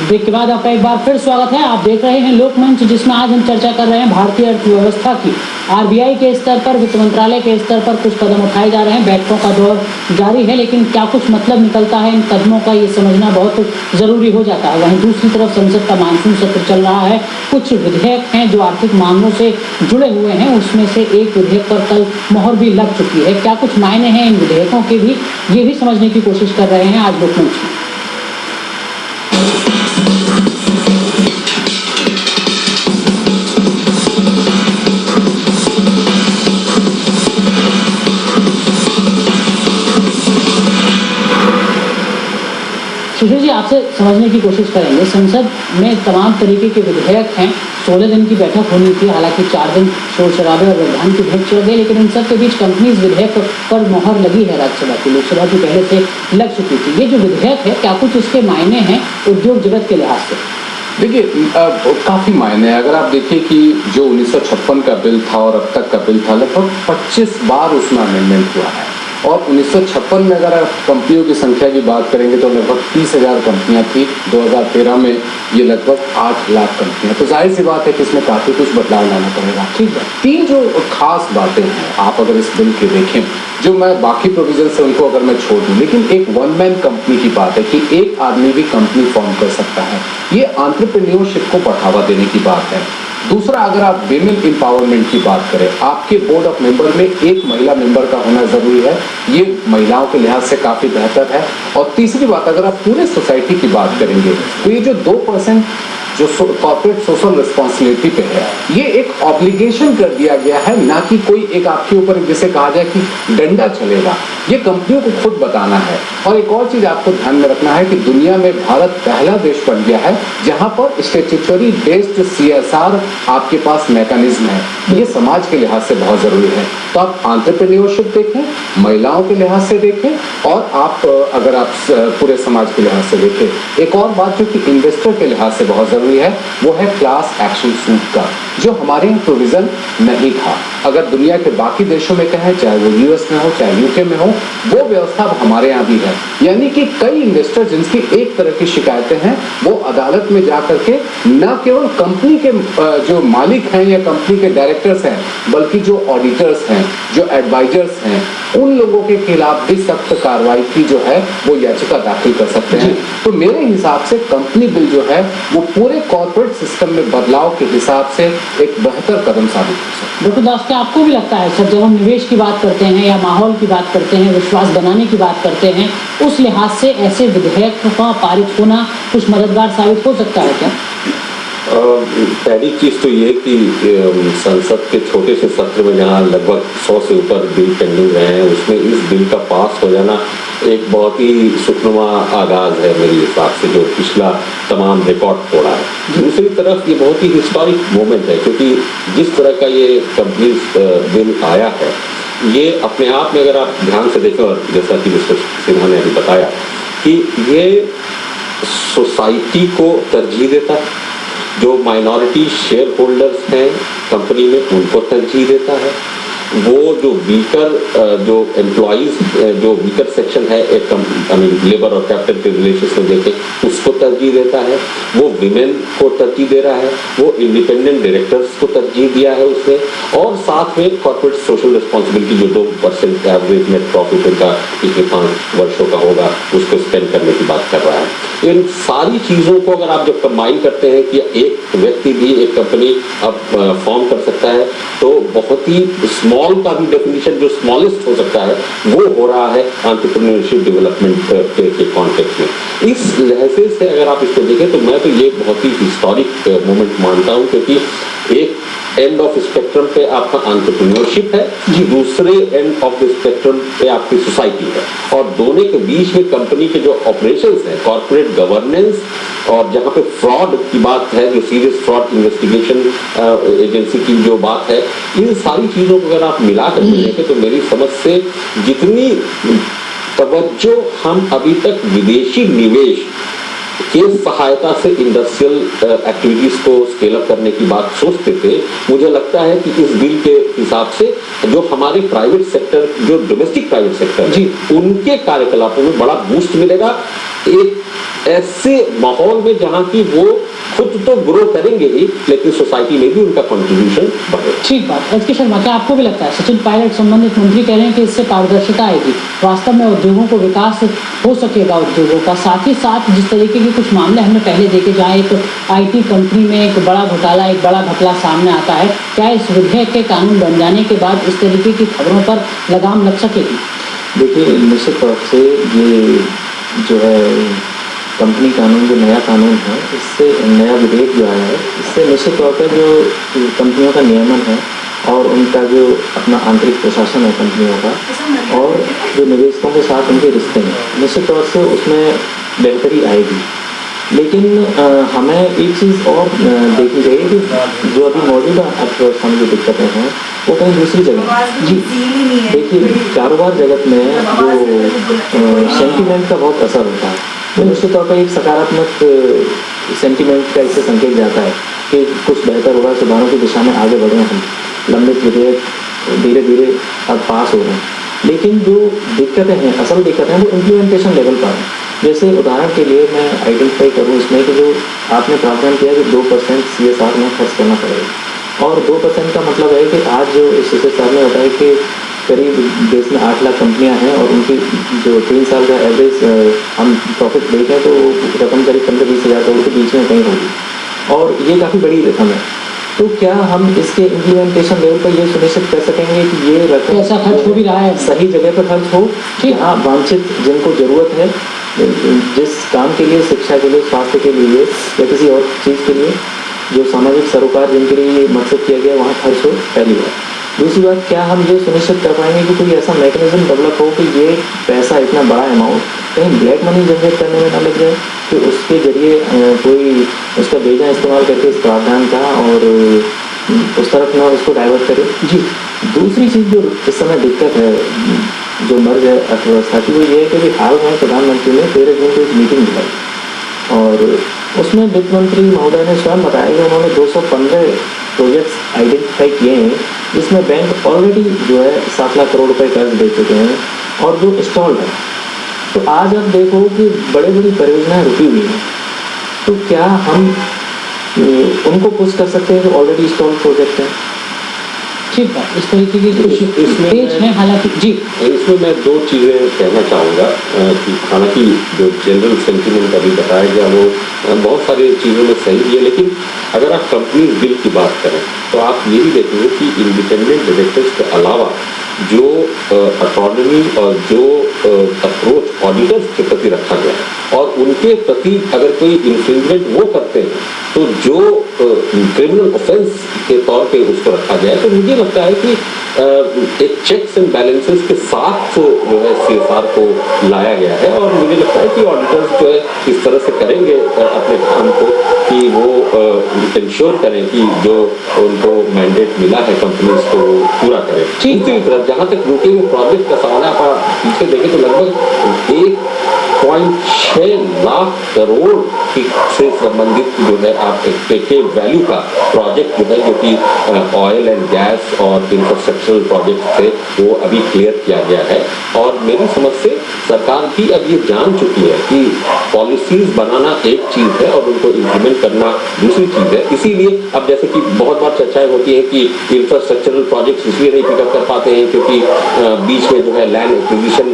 ब्रेक के बाद आपका एक बार फिर स्वागत है। आप देख रहे हैं लोकमंच, जिसमें आज हम चर्चा कर रहे हैं भारतीय अर्थव्यवस्था की। आरबीआई के स्तर पर, वित्त मंत्रालय के स्तर पर कुछ कदम उठाए जा रहे हैं, बैठकों का दौर जारी है, लेकिन क्या कुछ मतलब निकलता है इन कदमों का, ये समझना बहुत जरूरी हो जाता है। वहीं दूसरी तरफ संसद का मानसून सत्र चल रहा है। कुछ विधेयक हैं जो आर्थिक मामलों से जुड़े हुए हैं, उसमें से एक विधेयक पर कल मोहर भी लग चुकी है। क्या कुछ मायने हैं इन विधेयकों के भी, ये भी समझने की कोशिश कर रहे हैं आज लोकमंच में। सुशील जी, आपसे समझने की कोशिश करेंगे। संसद में तमाम तरीके के विधेयक हैं। 16 दिन की बैठक होनी थी, हालांकि 4 दिन शोर शराबे और व्यवधान की भेंट चढ़ गई, लेकिन इन सब के बीच कंपनीज विधेयक पर मोहर लगी है। राज्यसभा की, लोकसभा की पहले से लग चुकी थी। ये जो विधेयक है, क्या कुछ इसके मायने हैं उद्योग जगत के लिहाज से? देखिए, काफी मायने हैं। अगर आप देखिए कि जो 1956 का बिल था और अब तक का बिल था, लगभग 25 बार उसमें अमेंडमेंट हुआ है। और 1956 में अगर आप कंपनियों की संख्या की बात करेंगे तो लगभग 30,000 कंपनियां थी। 2013 में ये लगभग 8 लाख कंपनियां। तो जाहिर सी बात है कि इसमें काफी कुछ बदलाव लाना पड़ेगा। ठीक है, 3 जो खास बातें हैं, आप अगर इस बिल के देखें, जो मैं बाकी प्रोविजन से उनको अगर मैं छोड़ दूं, लेकिन एक वन मैन कंपनी की बात है कि एक आदमी भी कंपनी फॉर्म कर सकता है। ये एंटरप्रेन्योरशिप को बढ़ावा देने की बात है। दूसरा, अगर आप विमेन एम्पावरमेंट की बात करें, आपके बोर्ड ऑफ मेंबर में एक महिला मेंबर का होना जरूरी है। ये महिलाओं के लिहाज से काफी बेहतर है। और तीसरी बात, अगर आप पूरे सोसाइटी की बात करेंगे तो ये जो 2% जो कॉर्पोरेट सोशल रिस्पॉन्सिबिलिटी पे है, ये एक ऑब्लिगेशन कर दिया गया है, ना कि कोई एक आपके ऊपर जिसे कहा जाए कि डंडा चलेगा। ये कंपनियों को खुद बताना है। और एक और चीज आपको ध्यान में रखना है कि दुनिया में भारत पहला देश बन गया है जहां पर स्टैट्यूटरी बेस्ड CSR आपके पास मैकेनिज्म है। ये समाज के लिहाज से बहुत जरूरी है। तो आप एंटरप्रेन्योरशिप देखें, महिलाओं के लिहाज से देखें, और आप अगर आप पूरे समाज के लिहाज से देखें। एक और बात जो कि इन्वेस्टर के लिहाज से बहुत जरूरी है, वो है क्लास एक्शन सूट का, जो हमारे यहाँ प्रोविजन नहीं था। अगर दुनिया के बाकी देशों में कहें, चाहे वो US में हो चाहे UK में हो, वो व्यवस्था हमारे यहाँ भी है। यानी कि कई इन्वेस्टर जिनकी एक तरह की शिकायतें हैं, वो अदालत में जा करके न केवल कंपनी के जो मालिक हैं या कंपनी के डायरेक्टर्स हैं, बल्कि जो ऑडिटर्स हैं, जो एडवाइजर्स हैं, उन लोगों के खिलाफ भी सख्त कार्रवाई की जो है वो याचिका दाखिल कर सकते हैं। तो मेरे हिसाब से कंपनी बिल जो है वो पूरे कॉर्पोरेट सिस्टम में बदलाव के हिसाब से एक बेहतर कदम साबित हो सकता है। डॉक्टर दास, क्या आपको भी लगता है सर, जब हम निवेश की बात करते हैं या माहौल की बात करते हैं, विश्वास बनाने की बात करते हैं, उस लिहाज से ऐसे विधेयक का पारित होना कुछ मददगार साबित हो सकता है क्या? पहली चीज तो ये कि संसद के छोटे से सत्र में जहाँ लगभग 100 से ऊपर बिल पेंडिंग रहे हैं, उसमें इस बिल का पास हो जाना एक बहुत ही सुखनुमा आगाज है मेरे हिसाब से, जो पिछला तमाम रिकॉर्ड तोड़ा है। दूसरी तरफ ये बहुत ही हिस्टोरिक मोमेंट है, क्योंकि जिस तरह का ये कंपनीज बिल आया है, ये अपने आप में अगर आप ध्यान से देखें, और जैसा कि मिस्टर सिन्हा ने अभी बताया कि ये सोसाइटी को तरजीह देता है, जो माइनॉरिटी शेयर होल्डर्स हैं कंपनी में उनको तरजीह देता है, वो जो वीकर जो एम्प्लॉइज जो वीकर सेक्शन है एक लेबर और कैपिटल के रिलेशंस में देखें उसको तरजीह देता है, वो विमेन को तरजीह दे रहा है, वो इंडिपेंडेंट डायरेक्टर्स को तरजीह दिया है उसने, और साथ में कॉर्पोरेट सोशल रिस्पॉन्सिबिलिटी जो 2% एवरेज नेट प्रॉफिट उनका पिछले 5 वर्षों का होगा उसको स्पेंड करने की बात कर रहा है। इन सारी चीज़ों को अगर आप जब कंबाइन करते हैं कि एक व्यक्ति भी एक कंपनी अब फॉर्म कर सकता है, तो बहुत ही स्मॉल का भी डेफिनेशन जो स्मॉलेस्ट हो सकता है वो हो रहा है एंटरप्रेन्योरशिप डेवलपमेंट के कॉन्टेक्स्ट में। इस लहजे से अगर आप इसको देखें तो मैं तो ये बहुत ही हिस्टोरिक मोमेंट मानता हूँ, क्योंकि एक एंड ऑफ स्पेक्ट्रम पे आपका एंटरप्रेन्योरशिप है, दूसरे एंड ऑफ द स्पेक्ट्रम पे आपकी सोसाइटी है, और दोनों के बीच में कंपनी के जो ऑपरेशंस है, कॉर्पोरेट गवर्नेंस, और जहां पे फ्रॉड की बात है, जो सीरियस फ्रॉड इन्वेस्टिगेशन एजेंसी की जो बात है, इन सारी चीजों को अगर आप मिला कर देखें तो मेरी समझ से जितनी तवज्जो हम अभी तक विदेशी निवेश के सहायता से इंडस्ट्रियल एक्टिविटीज को स्केल अप करने की बात सोचते थे, मुझे लगता है कि इस बिल के हिसाब से जो हमारे प्राइवेट सेक्टर, जो डोमेस्टिक प्राइवेट सेक्टर जी, उनके कार्यकलापों में बड़ा बूस्ट मिलेगा। एक ऐसे माहौल में जहां की वो खुद तो ग्रो करेंगे ही, लेकिन सोसाइटी में भी उनका कंट्रीब्यूशन बढ़ेगा। ठीक बात। एच के शर्मा, क्या आपको भी लगता है, सचिन पायलट संबंधित मंत्री कह रहे हैं कि इससे पारदर्शिता आएगी, वास्तव में उद्योगों को विकास हो सकेगा उद्योगों का, साथ ही साथ जिस तरीके के कुछ मामले हमने पहले देखे, जहाँ एक IT कंपनी में एक बड़ा घोटाला, एक बड़ा घपला सामने आता है, क्या इस विधेयक के कानून बन जाने के बाद इस तरीके की खबरों पर लगाम लग सकेगी? देखिए, निश्चित तौर से ये जो है कंपनी कानून, जो नया कानून है, इससे नया विधेयक जो आया है, इससे निश्चित तौर पर जो कंपनियों का नियमन है और उनका जो अपना आंतरिक प्रशासन है कंपनियों का, और जो निवेशकों के साथ उनके रिश्ते हैं, निश्चित तौर से उसमें बेहतरी आएगी। लेकिन हमें एक चीज़ और देखनी चाहिए कि जो अभी मौजूदा अर्थव्यवस्था में जो दिक्कतें हैं वो कहीं दूसरी जगह जी। देखिए, कारोबार जगत में जो सेंटीमेंट का बहुत असर होता है, तो निश्चित तौर पर एक सकारात्मक सेंटीमेंट का इससे संकेत जाता है कि कुछ बेहतर होगा, सुधारों की दिशा में आगे बढ़े हम, लंबित विधेयक धीरे धीरे अब पास हो रहे हैं। लेकिन जो दिक्कतें हैं, असल दिक्कतें हैं, वो इम्प्लीमेंटेशन लेवल पर है। जैसे उदाहरण के लिए मैं आइडेंटिफाई करूँ इसमें कि जो आपने प्रावधान किया कि 2% CSR में खर्च करना पड़ेगा, और 2% का मतलब है कि आज जो इस CSR में होता है कि करीब देश में 8 लाख कंपनियां हैं और उनकी जो 3 साल का एवरेज हम प्रॉफिट देखें तो रकम करीब 15-20 हज़ार करोड़ के बीच में कहीं होगी, और ये काफ़ी बड़ी रकम है। तो क्या हम इसके इम्प्लीमेंटेशन लेवल पर ये सुनिश्चित कर सकेंगे कि ये रकम ऐसा खर्च हो भी रहा है, सही जगह पर खर्च हो, जहाँ वांछित जिनको ज़रूरत है, जिस काम के लिए, शिक्षा के लिए, स्वास्थ्य के लिए या किसी और चीज़ के लिए, जो सामाजिक सरोकार जिनके लिए ये मकसद किया गया वहाँ खर्च हो, पहली बात। दूसरी बात, क्या हम ये सुनिश्चित कर पाएंगे कि कोई ऐसा मैकेनिज्म डेवलप हो कि ये पैसा, इतना बड़ा अमाउंट कहीं ब्लैक मनी जनरेट करने में ना लग जाए, कि उसके जरिए कोई उसका बेजा इस्तेमाल करके इस प्रावधान का और उस तरफ ना उसको डाइवर्ट करे जी। दूसरी चीज़ जो इस समय दिक्कत है, जो मर्ज है अर्थव्यवस्था की, वो ये है कि हाल में प्रधानमंत्री ने 13 जून को एक मीटिंग बुलाई और उसमें वित्त मंत्री महोदय ने स्वयं बताया कि उन्होंने 215 प्रोजेक्ट्स आइडेंटिफाई किए हैं, जिसमें बैंक ऑलरेडी जो है 7 लाख करोड़ रुपए कर्ज दे चुके हैं और जो इंस्टॉल्ड है। तो आज आप देखो कि बड़ी बड़ी परियोजनाएं रुकी हुई हैं, तो क्या हम उनको पुश कर सकते हैं जो ऑलरेडी इंस्टॉल्ड प्रोजेक्ट हैं? ठीक है, इस तरीके की कुछ पेज है। हालांकि जी, इसमें मैं 2 चीज़ें कहना चाहूँगा कि हालांकि जो जनरल सेंटिमेंट अभी बताया गया वो बहुत सारी चीज़ों में सही भी है, लेकिन अगर आप कंपनी बिल की बात करें तो आप ये भी देखेंगे कि इंडिपेंडेंट डायरेक्टर्स के अलावा जो अटॉर्नी और जो अप्रोच ऑडिटर्स के प्रति रखा गया है और उनके प्रति अगर कोई इन्फ्रिंजमेंट वो करते हैं तो जो क्रिमिनल ऑफेंस के तौर पे उसको रखा गया है, तो मुझे लगता है कि एक चेक्स एंड बैलेंसेस के साथ जो है CSR को लाया गया है, और मुझे लगता है कि ऑडिटर्स जो है इस तरह से करेंगे अपने काम को कि वो इंश्योर करें कि जो उनको मैंडेट मिला है कंपनीज को पूरा करें। दूसरी तरफ जहाँ तक रुके हुए प्रोजेक्ट का सवाल है, आप पीछे देखें तो लगभग 1.6 लाख करोड़ से संबंधित जो है आप के वैल्यू का प्रोजेक्ट जो है, जो कि ऑयल एंड गैस और इंफ्रास्ट्रक्चरल प्रोजेक्ट थे, वो अभी क्लियर किया गया है। और मेरी समझ से सरकार भी अब ये जान चुकी है कि पॉलिसीज बनाना एक चीज़ है और उनको इम्प्लीमेंट करना दूसरी चीज़ है। इसीलिए अब जैसे कि बहुत बार चर्चाएं होती है कि इंफ्रास्ट्रक्चरल प्रोजेक्ट्स इसलिए नहीं पिकअप कर पाते हैं क्योंकि बीच में जो है लैंड एक्विजिशन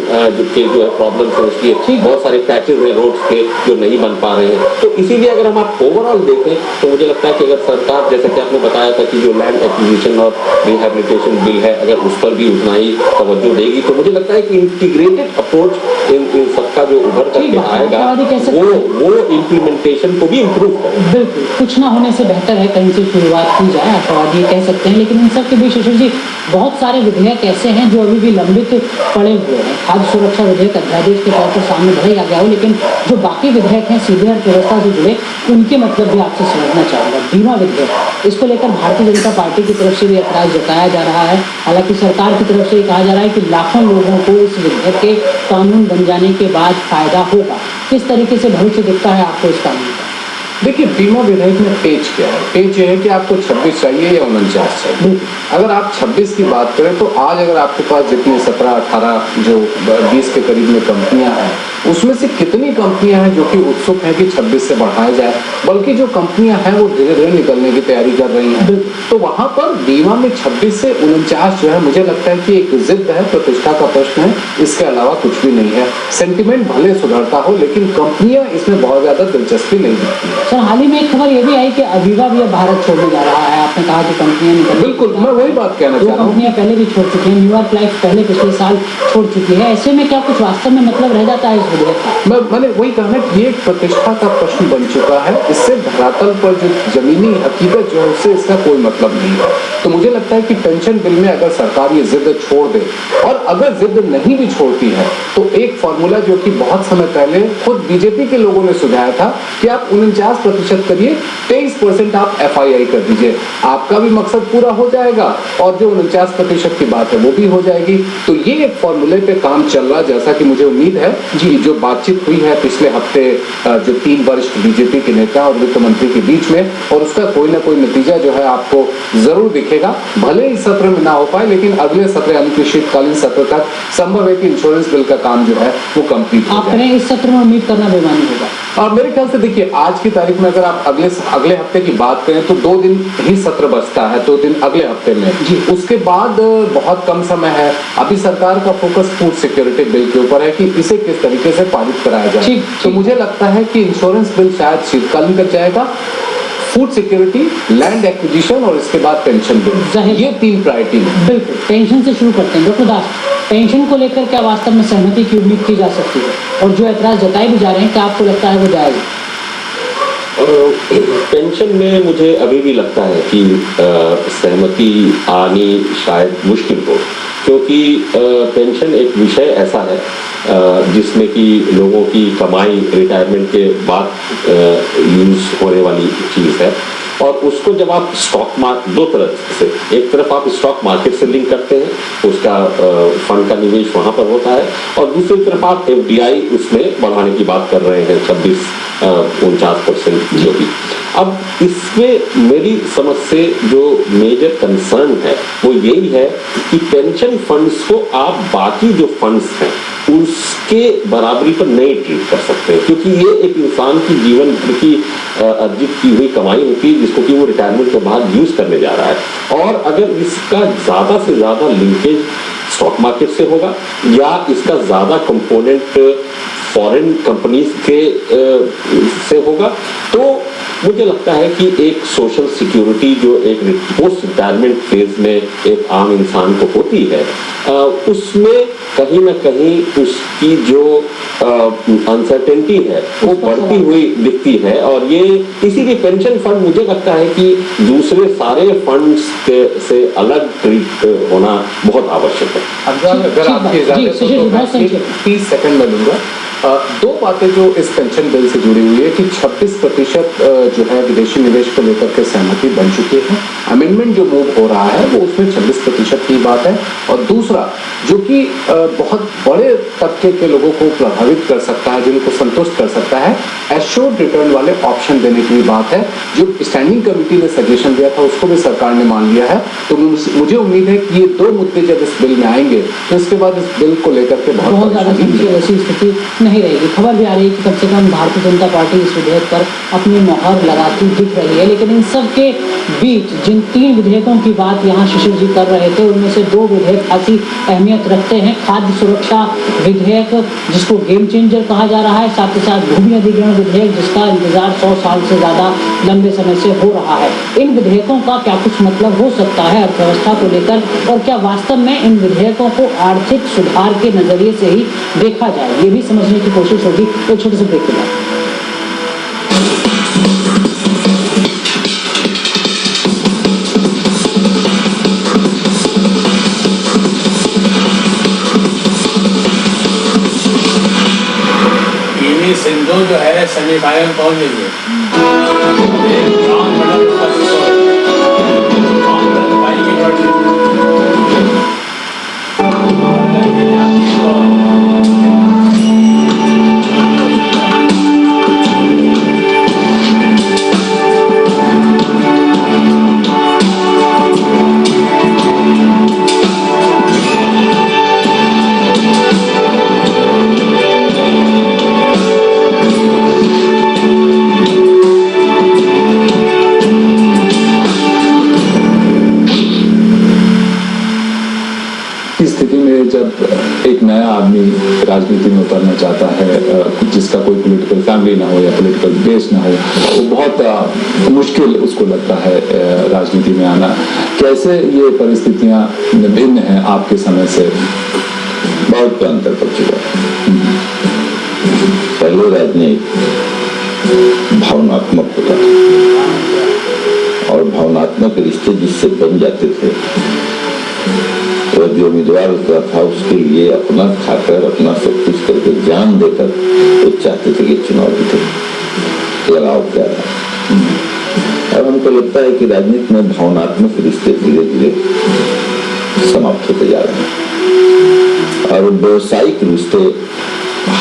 के जो है प्रॉब्लम है, इसलिए बहुत सारे पैचेज हैं रोड्स के जो नहीं बन पा रहे हैं। तो इसीलिए अगर हम आप ओवरऑल देखें तो मुझे लगता है कि अगर सरकार, जैसे कि आपने बताया था कि जो लैंड एक्विजिशन और रिहैबिलिटेशन बिल है, अगर उस पर भी उतना ही तवज्जो देगी तो मुझे लगता है कि इंटीग्रेटेड अप्रोच इन सबका जो उभर करके आएगा वो इम्प्लीमेंटेशन को भी इम्प्रूव करे। बिल्कुल, कुछ ना होने से बेहतर है कहीं से शुरुआत की जाए, आशावादी कह सकते हैं। लेकिन इन सब के बीच शिशिर जी, बहुत सारे विधेयक ऐसे हैं जो अभी भी लंबित पड़े हुए हैं। खाद्य सुरक्षा विधेयक अध्यादेश के तौर पर सामने भले आ गया हो, लेकिन जो बाकी विधेयक हैं सीधे अर्थव्यवस्था से जुड़े, उनके मतलब भी आपसे समझना चाहूँगा। बीमा विधेयक, इसको लेकर भारतीय जनता पार्टी की तरफ से भी ऐतराज जताया जा रहा है। हालांकि सरकार की तरफ से कहा जा रहा है कि लाखों लोगों को इस विधेयक के कानून बन जाने के बाद फायदा होगा। किस तरीके से भविष्य दिखता है आपको इस कानून का? देखिए, बीमा विधेयक में पेच क्या है? पेच ये है कि आपको 26 चाहिए या 49 चाहिए। अगर आप 26 की बात करें तो आज अगर आपके पास जितनी 17, 18 जो 20 के करीब में कंपनियां हैं, उसमें से कितनी कंपनियां हैं जो कि उत्सुक हैं कि 26 से बढ़ाया जाए, बल्कि जो कंपनियां हैं वो धीरे धीरे निकलने की तैयारी कर रही हैं। तो वहां पर बीमा में 26 से 49 जो है, मुझे लगता है कि एक जिद है, प्रतिष्ठा का प्रश्न है, इसके अलावा कुछ भी नहीं है। सेंटिमेंट भले सुधरता हो, लेकिन कंपनियां इसमें बहुत ज्यादा दिलचस्पी नहीं दिखती है। सर, हाल ही में एक खबर ये भी आई कि अवीवा भी अब भारत छोड़ने जा रहा है। आपने कहा कि कंपनियां, बिल्कुल, मैं वही बात कहना चाह रहा हूँ। कंपनियां पहले भी छोड़ चुकी हैं, न्यूयॉर्क लाइफ पहले पिछले साल छोड़ चुकी है। ऐसे में क्या कुछ वास्तव में मतलब रह जाता है इस विधेयक का? मैंने वही कहा ना कि ये एक प्रतिष्ठा का प्रश्न बन चुका है। इससे धरातल पर जो जमीनी हकीकत जो है, उससे इसका कोई मतलब नहीं है। तो मुझे लगता है कि पेंशन बिल में अगर सरकार ये जिद छोड़ दे, और अगर जिद नहीं भी छोड़ती है, तो एक फॉर्मूला जो कि बहुत समय पहले खुद बीजेपी के लोगों ने सुझाया था कि आप 49% करिए, 23% आप FII कर दीजिए, आपका भी मकसद पूरा हो जाएगा और जो 49% की बात है वो भी हो जाएगी। तो ये एक फॉर्मूले पे काम चल रहा, जैसा कि मुझे उम्मीद है कि जो बातचीत हुई है पिछले हफ्ते जो 3 वरिष्ठ बीजेपी के नेता और वित्त मंत्री के बीच में, और उसका कोई ना कोई नतीजा जो है आपको जरूर दिखेगा। भले इस सत्र में ना हो पाए, लेकिन अगले सत्र यानी कि शीतकालीन सत्र तक संभव है कि इंश्योरेंस बिल का काम जो है वो कंप्लीट हो जाए। इस सत्र में उम्मीद करना बेमानी होगा। और मेरे ख्याल से देखिए, आज की तारीख में अगर आप अगले हफ्ते की बात करें तो 2 दिन ही सत्र बचता है, 2 दिन अगले हफ्ते में। उसके बाद बहुत कम समय है। अभी सरकार का फोकस फूड सिक्योरिटी बिल के ऊपर है कि इसे किस तरीके से पारित कराया जाए। तो मुझे लगता है कि इंश्योरेंस बिल शायद शीतकालीन कर जाएगा, फूड सिक्योरिटी, लैंड एक्विजिशन और इसके बाद पेंशन बिल, ये 3 प्रायोरिटी है। बिल्कुल, पेंशन से शुरू करते हैं। डॉक्टर दास, पेंशन को लेकर क्या वास्तव में सहमति की उम्मीद की जा सकती है? और जो ऐतराज जताए भी जा रहे हैं, क्या आपको लगता है वो जाएगा? पेंशन में मुझे अभी भी लगता है कि सहमति आनी शायद मुश्किल हो, क्योंकि पेंशन एक विषय ऐसा है जिसमें कि लोगों की कमाई रिटायरमेंट के बाद यूज होने वाली चीज़ है। और उसको जब आप स्टॉक मार्केट, 2 तरह से, एक तरफ आप स्टॉक मार्केट से लिंक करते हैं, उसका फंड का निवेश वहाँ पर होता है, और दूसरी तरफ आप FDI उसमें बढ़ाने की बात कर रहे हैं, 26-49% जो भी। अब इसमें मेरी समझ से जो मेजर कंसर्न है वो यही है कि पेंशन फंड्स को आप बाकी जो फंड्स हैं उसके बराबरी पर नहीं ट्रीट कर सकते, क्योंकि ये एक इंसान की जीवन भर की अर्जित की हुई कमाई होती है जिसको कि वो रिटायरमेंट के बाद यूज करने जा रहा है। और अगर इसका ज्यादा से ज्यादा लिंकेज स्टॉक मार्केट से होगा या इसका ज्यादा कंपोनेंट फॉरेन कंपनीज के से होगा, तो मुझे लगता है कि एक सोशल सिक्योरिटी जो एक पोस्ट रिटायरमेंट फेज में एक आम इंसान को होती है, उसमें कहीं ना कहीं उसकी जो अनसर्टेनिटी है वो बढ़ती हुई दिखती है। और ये इसीलिए पेंशन फंड मुझे लगता है कि दूसरे सारे फंड्स से अलग ट्रीट होना बहुत आवश्यक है। अगर आपकी इजाजत हो तो मैं 30 सेकंड में लूंगा। 2 बातें जो इस पेंशन बिल से जुड़ी हुई है कि 26% जो है विदेशी निवेश को लेकर के सहमति बन चुकी है। अमेंडमेंट जो मूव हो रहा है वो उसमें 26% की बात है। और दूसरा जो कि बहुत बड़े तबके के लोगों को प्रभावित कर सकता है, जिनको संतुष्ट कर सकता है, एश्योर्ड रिटर्न वाले ऑप्शन देने की बात है, जो स्टैंडिंग कमेटी ने सजेशन दिया था उसको भी सरकार ने मान लिया है। तो मुझे उम्मीद है कि ये 2 मुद्दे जब इस बिल में आएंगे तो इसके बाद इस बिल को लेकर के बहुत ज्यादा स्थिति नहीं नहीं रहेगी। खबर भी आ रही है कि कम से कम भारतीय जनता पार्टी इस विधेयक पर अपनी मोहर लगाती दिख रही है। लेकिन इन सब के बीच जिन 3 विधेयकों की बात यहाँ शिशिर जी कर रहे थे, उनमें से 2 विधेयक खासी अहमियत रखते हैं। खाद्य सुरक्षा विधेयक, जिसको गेम चेंजर कहा जा रहा है, साथ ही साथ भूमि अधिग्रहण विधेयक, जिसका इंतजार 100 साल से ज़्यादा लंबे समय से हो रहा है। इन विधेयकों का क्या कुछ मतलब हो सकता है अर्थव्यवस्था को लेकर, और क्या वास्तव में इन विधेयकों को आर्थिक सुधार के नजरिए से ही देखा जाए, ये भी समझने की कोशिश होगी। एक छोटे से ब्रेक के बाद। सिंधु जो है सेमीफाइनल पहुंच गई है। एक नया आदमी राजनीति में उतरना चाहता है, जिसका कोई पॉलिटिकल फैमिली ना हो या पॉलिटिकल बेस ना हो, वो बहुत मुश्किल उसको लगता है राजनीति में आना। कैसे ये परिस्थितियां भिन्न हैं आपके समय से? बहुत अंतर पड़ चुका है। पहले राजनीति भावनात्मक होता था और भावनात्मक रिश्ते जिससे बन जाते थे, जो उम्मीदवार होता था उसके लिए अपना खाकर, अपना सब कुछ करके, जान देकर वो चाहते थे कि चुनाव जीते, लगाव क्या था। अब हमको लगता है कि राजनीति में भावनात्मक रिश्ते धीरे धीरे समाप्त होते जा रहे हैं और व्यवसायिक रिश्ते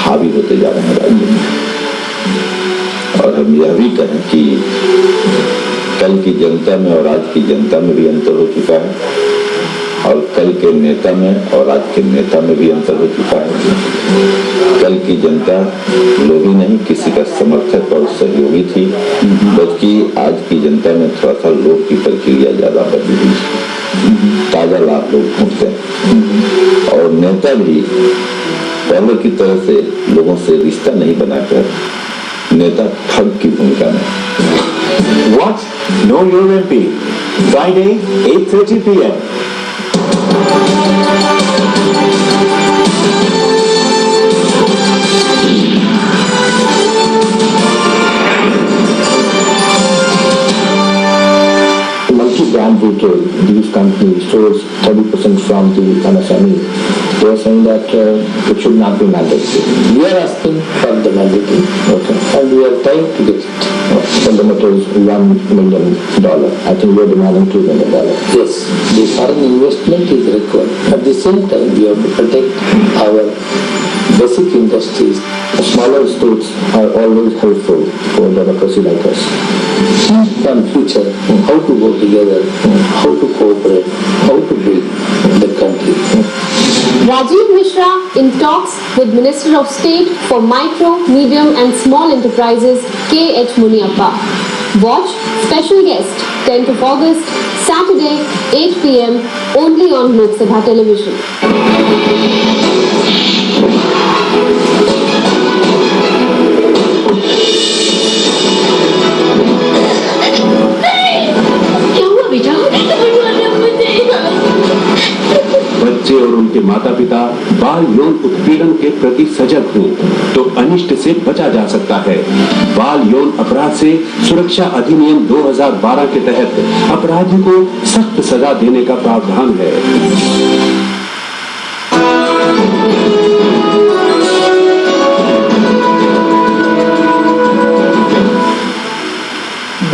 हावी होते जा रहे हैं राजनीति में। और हम यह भी कहें कि कल की जनता में और आज की जनता में भी अंतर हो चुका है और कल के नेता में और आज के नेता में भी अंतर हो चुका है। कल की जनता लोभी नहीं, किसी का समर्थक और सहयोगी थी, बल्कि आज की जनता में थोड़ा सा लोभ की प्रक्रिया ज्यादा बदली हुई। ताजा लाभ लोग ढूंढते हैं और नेता भी पहले की तरह से लोगों से रिश्ता नहीं बनाकर नेता ठग की भूमिका में। What? Know your MP. Friday, 8:30 p.m. Multi-brand retail, these companies stores 30% from the MSME. They are saying that it should not be mandatory. We are asking for the mandatory, okay, and we are trying to get it. The limit is $1 million. I think we are demanding $2 million. Yes, the foreign investment is required. At the same time, we have to protect our basic industries. Smaller states are always helpful for democracy like us. In future, how to work together, how to cooperate, how to build the country. Rajiv Mishra in talks with Minister of State for Micro, Medium and Small Enterprises K.H. Muniappa. Watch special guest 10th of August, Saturday 8 p.m. only on Lok Sabha television. बच्चे और उनके माता पिता बाल यौन उत्पीड़न के प्रति सजग हों तो अनिष्ट से बचा जा सकता है। बाल यौन अपराध से सुरक्षा अधिनियम 2012 के तहत अपराधी को सख्त सजा देने का प्रावधान है।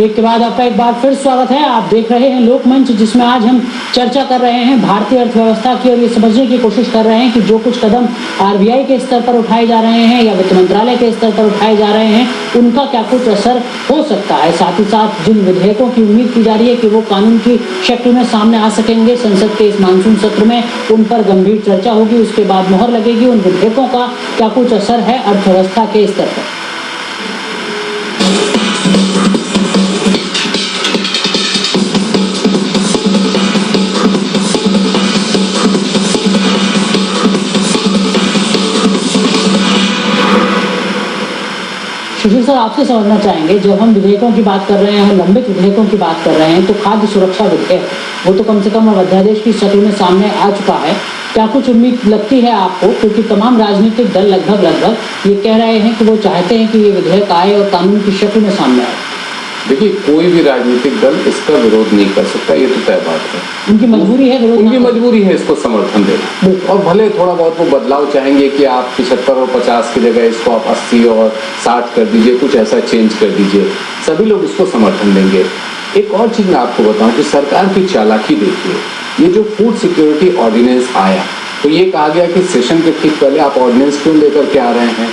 ब्रेक के बाद आपका एक बार फिर स्वागत है। आप देख रहे हैं लोकमंच, जिसमें आज हम चर्चा कर रहे हैं भारतीय अर्थव्यवस्था की और ये समझने की कोशिश कर रहे हैं कि जो कुछ कदम आरबीआई के स्तर पर उठाए जा रहे हैं या वित्त मंत्रालय के स्तर पर उठाए जा रहे हैं, उनका क्या कुछ असर हो सकता है। साथ ही साथ जिन विधेयकों की उम्मीद की जा रही है कि वो कानून की शक्ल में सामने आ सकेंगे संसद के इस मानसून सत्र में, उन पर गंभीर चर्चा होगी। उसके बाद मोहर लगेगी। उन विधेयकों का क्या कुछ असर है अर्थव्यवस्था के स्तर पर। सुशील सर, आपसे समझना चाहेंगे, जब हम विधेयकों की बात कर रहे हैं, लंबित विधेयकों की बात कर रहे हैं, तो खाद्य सुरक्षा विधेयक वो तो कम से कम अब अध्यादेश की शक्ल में सामने आ चुका है। क्या कुछ उम्मीद लगती है आपको, क्योंकि तमाम राजनीतिक दल लगभग ये कह रहे हैं कि वो चाहते हैं कि ये विधेयक आए और कानून की शक्ल में सामने आए। देखिए, कोई भी राजनीतिक दल इसका विरोध नहीं कर सकता, ये तो तय बात है। उनकी मजबूरी है, उनकी मजबूरी है इसको समर्थन देना। और भले थोड़ा बहुत वो बदलाव चाहेंगे कि आप 75 और 50 की जगह इसको आप 80 और 60 कर दीजिए, कुछ ऐसा चेंज कर दीजिए, सभी लोग इसको समर्थन देंगे। एक और चीज मैं आपको बताऊं कि सरकार की चालाकी देखिए, ये जो फूड सिक्योरिटी ऑर्डिनेंस आया, तो ये कहा गया कि सेशन के ठीक पहले आप ऑर्डिनेंस क्यों लेकर के आ रहे हैं।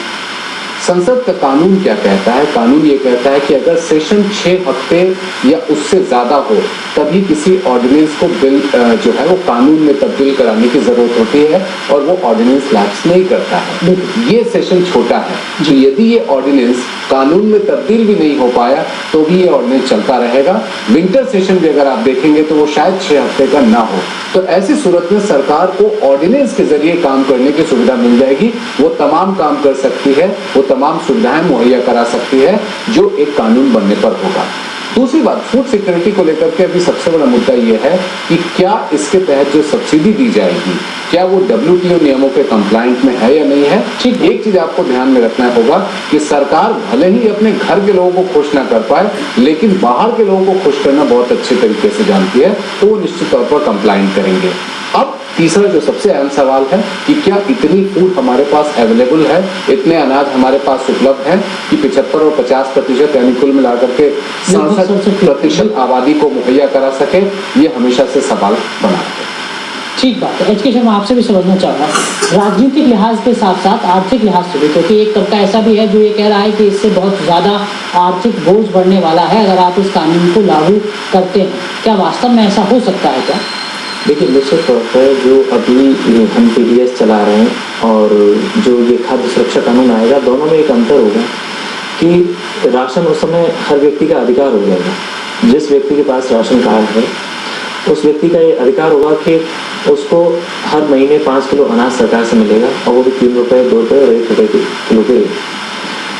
संसद का कानून क्या कहता है? कानून ये कहता है कि अगर सेशन 6 हफ्ते या उससे ज्यादा हो तभी किसी ऑर्डिनेंस को बिल जो है वो कानून में तब्दील कराने की जरूरत होती है, और वो ऑर्डिनेंस लैप्स नहीं करता है। ये सेशन छोटा है, जो यदि ये ऑर्डिनेंस कानून में तब्दील भी नहीं हो पाया तो भी ये ऑर्डिनेंस चलता रहेगा। विंटर सेशन भी अगर आप देखेंगे तो वो शायद 6 हफ्ते का ना हो। तो ऐसी सूरत में सरकार को ऑर्डिनेंस के जरिए काम करने की सुविधा मिल जाएगी। वो तमाम काम कर सकती है, वो तमाम सुविधाएं मुहैया करा सकती है जो एक कानून बनने पर होगा। दूसरी बात, फूड सिक्योरिटी को लेकर के अभी सबसे बड़ा मुद्दा यह है कि क्या इसके तहत जो सब्सिडी दी जाएगी, क्या वो WTO नियमों के कंप्लायंट में है या नहीं है। ठीक, एक चीज आपको ध्यान में रखना होगा कि सरकार भले ही अपने घर के लोगों को खुश ना कर पाए, लेकिन बाहर के लोगों को खुश करना बहुत अच्छे तरीके से जानती है, तो वो निश्चित तौर पर कंप्लायंट करेंगे। अब तीसरा जो सबसे अहम सवाल है कि क्या इतनी फूड हमारे पास अवेलेबल है, इतने अनाज हमारे पास उपलब्ध है कि 75 और 50% यानी कुल मिलाकर के 67% आबादी को मुहैया करा सके। ये हमेशा से सवाल बना है। ठीक बात है। एजुकेशन में आपसे भी समझना चाहूँगा, राजनीतिक लिहाज के साथ साथ आर्थिक लिहाज से भी, क्योंकि एक तबका ऐसा भी है जो ये कह रहा है कि इससे बहुत ज़्यादा आर्थिक बोझ बढ़ने वाला है अगर आप इस कानून को लागू करते हैं। क्या वास्तव में ऐसा हो सकता है क्या? देखिए, निश्चित तौर पर जो अभी हम PDS चला रहे हैं और जो ये खाद्य सुरक्षा कानून आएगा, दोनों में एक अंतर होगा कि राशन उस समय हर व्यक्ति का अधिकार हो जाएगा। जिस व्यक्ति के पास राशन कार्ड है उस व्यक्ति का ये अधिकार होगा कि उसको हर महीने 5 किलो अनाज सरकार से मिलेगा, और वो भी 3 रुपये, 2 रुपये और 1 रुपये किलो के।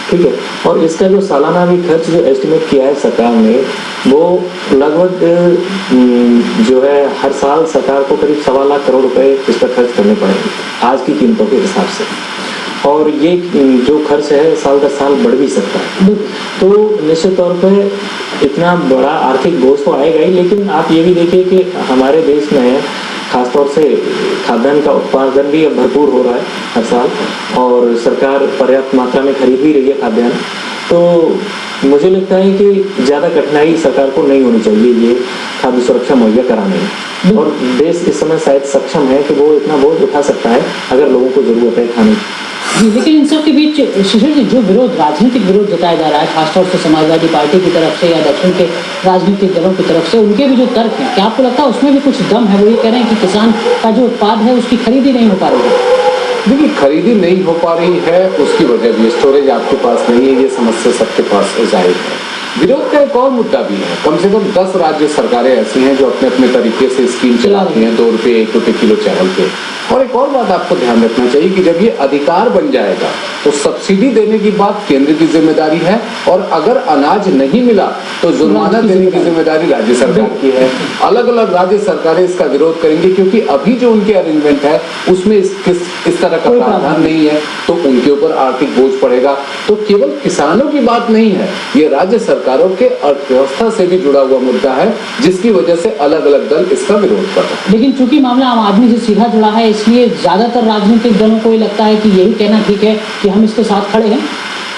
ठीक है, और इसका जो सालाना भी खर्च जो एस्टिमेट किया है सरकार ने, वो लगभग जो है हर साल सरकार को करीब 1.25 लाख करोड़ रुपए इस पर खर्च करने पड़ेंगे आज की कीमतों के हिसाब से। और ये जो खर्च है साल दर साल बढ़ भी सकता है। तो निश्चित तौर पे इतना बड़ा आर्थिक बोझ तो आएगा ही, लेकिन आप ये भी देखिए कि हमारे देश में खासतौर से खाद्यान्न का उत्पादन भी अब भरपूर हो रहा है हर साल, और सरकार पर्याप्त मात्रा में खरीद भी रही है खाद्यान्न। तो मुझे लगता है कि ज़्यादा कठिनाई सरकार को नहीं होनी चाहिए ये खाद्य सुरक्षा मुहैया कराने में, और देश इस समय शायद सक्षम है कि वो इतना बोझ उठा सकता है अगर लोगों को ज़रूरत है खाने की। लेकिन इन सब के बीच सुशील जी, जो विरोध, राजनीतिक विरोध जताया जा रहा है खासतौर से समाजवादी पार्टी की तरफ से या दक्षिण के राजनीतिक दलों की तरफ से, उनके भी जो तर्क हैं, क्या आपको लगता है उसमें भी कुछ दम है? वो ये कह रहे हैं कि किसान का जो उत्पाद है उसकी खरीदी नहीं हो पा रही है। देखिए, खरीदी नहीं हो पा रही है, उसकी वजह भी स्टोरेज आपके पास नहीं है, ये समस्या सबके पास जाहिर है। विरोध का एक और मुद्दा भी है, कम से कम 10 राज्य सरकारें ऐसी हैं जो अपने अपने तरीके से स्कीम चलाती हैं, 2 रुपये 1 रुपये किलो चावल पे। और एक और बात आपको ध्यान रखना चाहिए कि जब ये अधिकार बन जाएगा तो सब्सिडी देने की बात केंद्र की जिम्मेदारी है, और अगर अनाज नहीं मिला तो जुर्माना देने की जिम्मेदारी राज्य सरकार की है। अलग अलग राज्य सरकारें इसका विरोध करेंगी, क्योंकि अभी जो उनके अरेंजमेंट है उसमें इस तरह का प्रावधान नहीं है, तो उनके ऊपर आर्थिक बोझ पड़ेगा। तो केवल किसानों की बात नहीं है, ये राज्य सरकारों के अर्थव्यवस्था से भी जुड़ा हुआ मुद्दा है, जिसकी वजह से अलग अलग दल इसका विरोध कर रहे हैं। लेकिन चूंकि मामला आम आदमी से सीधा जुड़ा है, इसलिए ज्यादातर राजनीतिक दलों को ये लगता है कि यही कहना ठीक है कि हम इसके साथ खड़े हैं।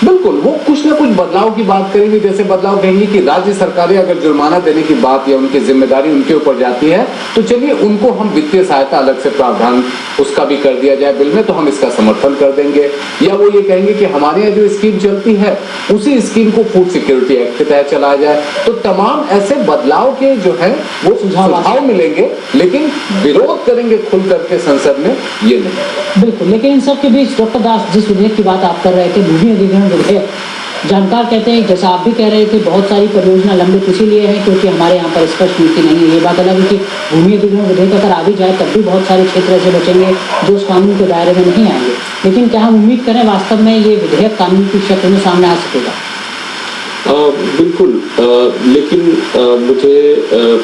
बिल्कुल, वो कुछ ना कुछ बदलाव की बात करेंगे। जैसे बदलाव कहेंगे कि राज्य सरकारें अगर जुर्माना देने की बात या उनकी जिम्मेदारी उनके ऊपर जाती है तो चलिए उनको हम वित्तीय सहायता अलग से प्रावधान उसका भी कर दिया जाए बिल में, तो हम इसका समर्थन कर देंगे। या वो ये कहेंगे कि हमारे यहाँ जो स्कीम चलती है उसी स्कीम को फूड सिक्योरिटी एक्ट के तहत चलाया जाए। तो तमाम ऐसे बदलाव के जो है वो सुझाव मिलेंगे, लेकिन विरोध करेंगे खुल करके संसद में ये नहीं। बिल्कुल, लेकिन इन सब के बीच डॉक्टर दास, जिस विधेयक की बात आप कर रहे थे, भूमि अधिग्रहण विधेयक, जानकार कहते हैं, जैसा आप भी कह रहे थे, बहुत सारी परियोजना लंबित इसीलिए है क्योंकि हमारे यहाँ पर स्पष्ट नीति नहीं है। ये बात अलग है कि भूमि अधिग्रहण विधेयक अगर आ भी जाए तब भी बहुत सारे क्षेत्र ऐसे बचेंगे जो उस कानून के दायरे में नहीं आएंगे। लेकिन क्या हम उम्मीद करें वास्तव में ये विधेयक कानून की शक्ल में सामने आ सकेगा? बिल्कुल, लेकिन मुझे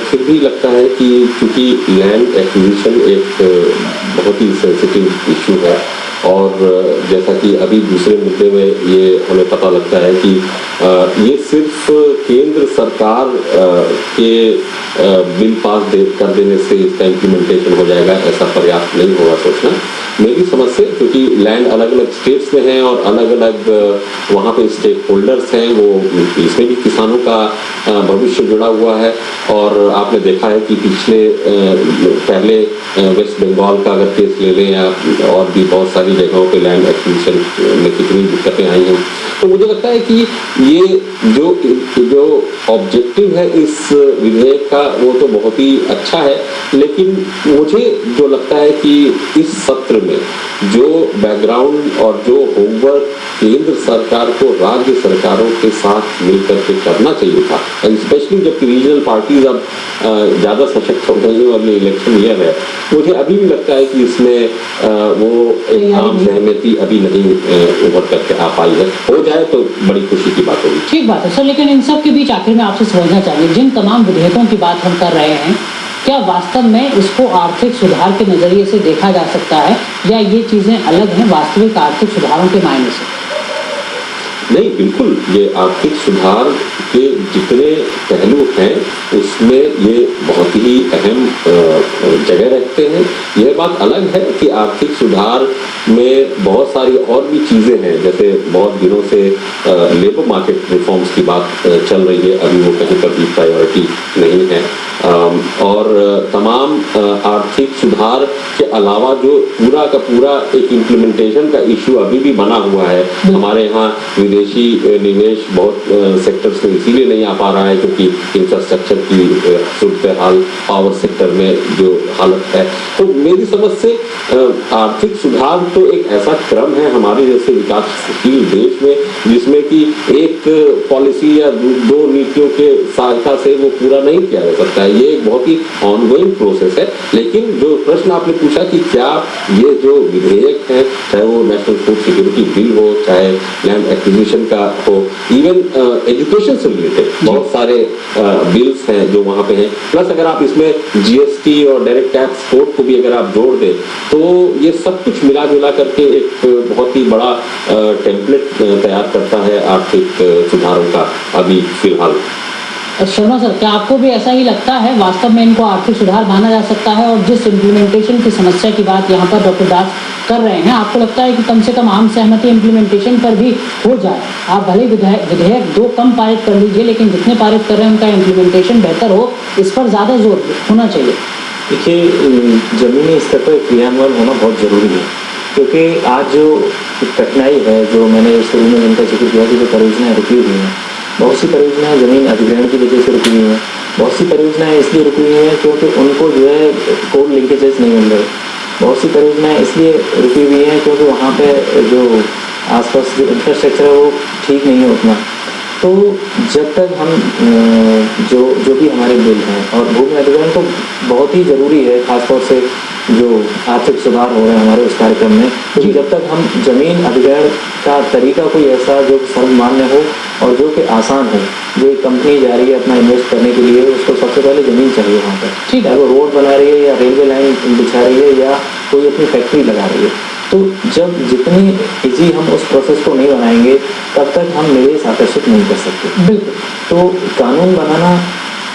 फिर भी लगता है कि चूंकि लैंड एक्विजिशन एक बहुत ही सेंसिटिव इशू है और जैसा कि अभी दूसरे मुद्दे में ये हमें पता लगता है कि ये सिर्फ केंद्र सरकार के बिल पास कर देने से इसका इम्प्लीमेंटेशन हो जाएगा ऐसा पर्याप्त नहीं होगा सोचना। मेरी समझ से, क्योंकि लैंड अलग अलग स्टेट्स में है और अलग अलग वहाँ पे स्टेक होल्डर्स हैं, वो इसमें भी किसानों का भविष्य जुड़ा हुआ है। और आपने देखा है कि पिछले पहले वेस्ट बंगाल का अगर केस ले लें या और भी बहुत सारी जगहों पे लैंड एक्विजिशन में कितनी दिक्कतें आई हैं। तो मुझे लगता है कि ये जो ऑब्जेक्टिव है इस विधेयक का वो तो बहुत ही अच्छा है, लेकिन मुझे जो लगता है कि इस सत्र में जो बैकग्राउंड और जो होमवर्क केंद्र सरकार को राज्य सरकारों के साथ मिलकर के करना चाहिए था, स्पेशली जबकि रीजनल पार्टीज अब ज़्यादा सशक्त हो गई है और ये इलेक्शन ईयर है, मुझे अभी भी लगता है कि इसमें वो एक आम सहमति अभी नहीं उभर करके आ पाई है। हो जाए तो बड़ी खुशी की बात होगी। ठीक बात है सर, लेकिन इन सब के बीच आखिर में आपसे समझना चाहिए, जिन तमाम विधेयकों की बात हम कर रहे हैं, क्या वास्तव में इसको आर्थिक सुधार के नजरिए से देखा जा सकता है या ये चीजें अलग हैं वास्तविक आर्थिक सुधारों के मायने से? नहीं, बिल्कुल, ये आर्थिक सुधार के जितने पहलू हैं उसमें ये बहुत ही अहम जगह रखते हैं। यह बात अलग है कि आर्थिक सुधार में बहुत सारी और भी चीज़ें हैं, जैसे बहुत दिनों से लेबर मार्केट रिफॉर्म्स की बात चल रही है, अभी वो कहीं पर भी प्रायोरिटी नहीं है। और तमाम आर्थिक सुधार के अलावा जो पूरा का पूरा एक इम्प्लीमेंटेशन का इशू अभी भी बना हुआ है। हमारे यहाँ विदेशी निवेश बहुत सेक्टर्स में इसीलिए नहीं आ पा रहा है क्योंकि इंफ्रास्ट्रक्चर की सूरत हाल, पावर सेक्टर में जो हालत है। तो मेरी समझ से आर्थिक सुधार तो एक ऐसा क्रम है हमारे जैसे विकासशील देश में जिसमें कि एक पॉलिसी या दो नीतियों के सहायता से वो पूरा नहीं किया जा सकता है। ये एक बहुत ही ऑनगोइंग प्रोसेस है। लेकिन जो प्रश्न आपने पूछा कि क्या ये जो विधेयक है, चाहे वो नेशनल फूड सिक्योरिटी बिल हो, चाहे लैंड एक्विजिशन का हो, इवन एजुकेशन से रिलेटेड बहुत सारे बिल्स हैं जो वहाँ पे हैं। प्लस अगर आप इसमें जीएसटी और डायरेक्ट टैक्स कोड को भी अगर आप जोड़ दें तो ये सब कुछ मिला जुला करके एक बहुत ही बड़ा टेम्पलेट तैयार करता है आर्थिक सुधारों का अभी फिलहाल। शर्मा सर, क्या आपको भी ऐसा ही लगता है वास्तव में इनको आर्थिक सुधार माना जा सकता है? और जिस इम्प्लीमेंटेशन की समस्या की बात यहाँ पर डॉक्टर दास कर रहे हैं, आपको लगता है कि कम से कम आम सहमति इम्प्लीमेंटेशन पर भी हो जाए? आप भले विधेयक 2 कम पारित कर लीजिए, लेकिन जितने पारित कर रहे हैं उनका इम्प्लीमेंटेशन बेहतर हो, इस पर ज़्यादा जोर होना चाहिए। देखिए, जमीनी स्तर पर क्रियान्वयन होना बहुत ज़रूरी है, क्योंकि आज जो कठिनाई है, जो मैंने शुरू में जिनका जिक्र किया कि जो परियोजनाएँ रुकी हुई हैं, बहुत सी परियोजनाएं जमीन अधिग्रहण की वजह से रुकी हुई हैं। बहुत सी परियोजनाएं इसलिए रुकी हुई हैं क्योंकि उनको जो है कोड लिंकेजेस नहीं मिल रहे। बहुत सी परियोजनाएं इसलिए रुकी हुई हैं क्योंकि वहाँ पे जो आसपास जो इंफ्रास्ट्रक्चर है वो ठीक नहीं है उतना। तो जब तक हम जो भी हमारे बिल हैं, और भूमि अधिग्रहण तो बहुत ही ज़रूरी है, खासतौर से जो आर्थिक सुधार हो रहे हैं हमारे उस कार्यक्रम में, क्योंकि जब तक हम जमीन अधिग्रहण का तरीका कोई ऐसा जो सर्वमान्य हो और जो कि आसान हो, जो एक कंपनी जा रही है अपना इन्वेस्ट करने के लिए, उसको सबसे पहले ज़मीन चाहिए वहाँ पर, चाहे वो रोड बना रही है या रेलवे लाइन बिछा रही है या कोई अपनी फैक्ट्री लगा रही है। तो जब जितनी ईजी हम उस प्रोसेस को नहीं बनाएंगे तब तक हम निवेश आकर्षित नहीं कर सकते। बिल्कुल। तो कानून बनाना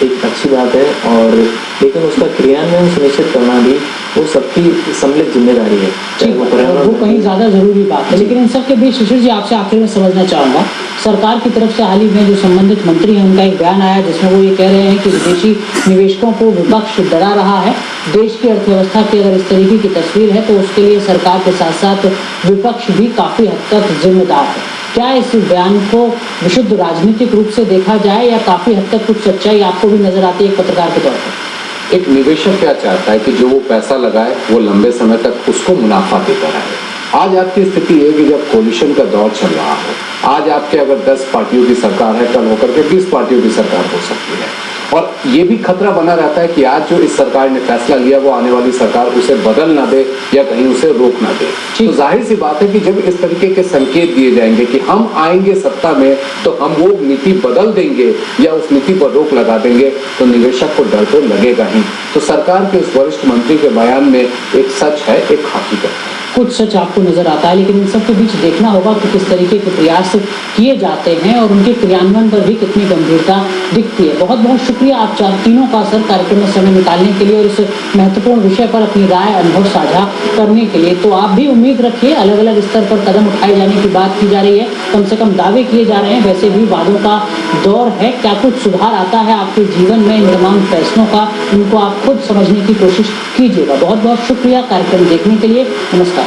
एक अच्छी बात है, और लेकिन उसका क्रियान्वयन सुनिश्चित करना भी वो सबकी सम्मिलित जिम्मेदारी है। वो कहीं ज्यादा जरूरी बात है। लेकिन इन सब के बीच शिशिर जी, आपसे आखिर में समझना चाहूंगा, सरकार की तरफ से हाल ही में जो संबंधित मंत्री हैं उनका एक बयान आया जिसमें वो ये कह रहे हैं कि विदेशी निवेशकों को विपक्ष डरा रहा है। देश की अर्थव्यवस्था की अगर इस तरीके की तस्वीर है तो उसके लिए सरकार के साथ साथ विपक्ष भी काफी हद तक जिम्मेदार है। क्या इस बयान को विशुद्ध राजनीतिक रूप से देखा जाए या काफी हद तक कुछ सच्चाई आपको भी नजर आती है एक पत्रकार के तौर पर? एक निवेशक क्या चाहता है कि जो वो पैसा लगाए वो लंबे समय तक उसको मुनाफा देता रहे। आज आपकी स्थिति है कि जब कोलिशन का दौर चल रहा हो, आज आपके अगर 10 पार्टियों की सरकार है, कल होकर के 20 पार्टियों की सरकार हो सकती है, और ये भी खतरा बना रहता है कि आज जो इस सरकार ने फैसला लिया वो आने वाली सरकार उसे बदल ना दे या कहीं उसे रोक ना दे। तो जाहिर सी बात है कि जब इस तरीके के संकेत दिए जाएंगे कि हम आएंगे सत्ता में तो हम वो नीति बदल देंगे या उस नीति पर रोक लगा देंगे, तो निवेशक को डर तो लगेगा ही। तो सरकार के इस वरिष्ठ मंत्री के बयान में एक सच है, एक हकीकत है। कुछ सच आपको नजर आता है, लेकिन इन सब के बीच देखना होगा कि किस तरीके के प्रयास किए जाते हैं और उनके क्रियान्वयन पर भी कितनी गंभीरता दिखती है। बहुत बहुत शुक्रिया आप तीनों का सर कार्यक्रम में समय निकालने के लिए और इस महत्वपूर्ण विषय पर अपनी राय अनुभव साझा करने के लिए। तो आप भी उम्मीद रखिए, अलग अलग स्तर पर कदम उठाए जाने की बात की जा रही है, कम से कम दावे किए जा रहे हैं, वैसे भी वादों का दौर है। क्या कुछ सुधार आता है आपके जीवन में इन तमाम फैसलों का, उनको आप खुद समझने की कोशिश कीजिएगा। बहुत बहुत शुक्रिया कार्यक्रम देखने के लिए। नमस्कार।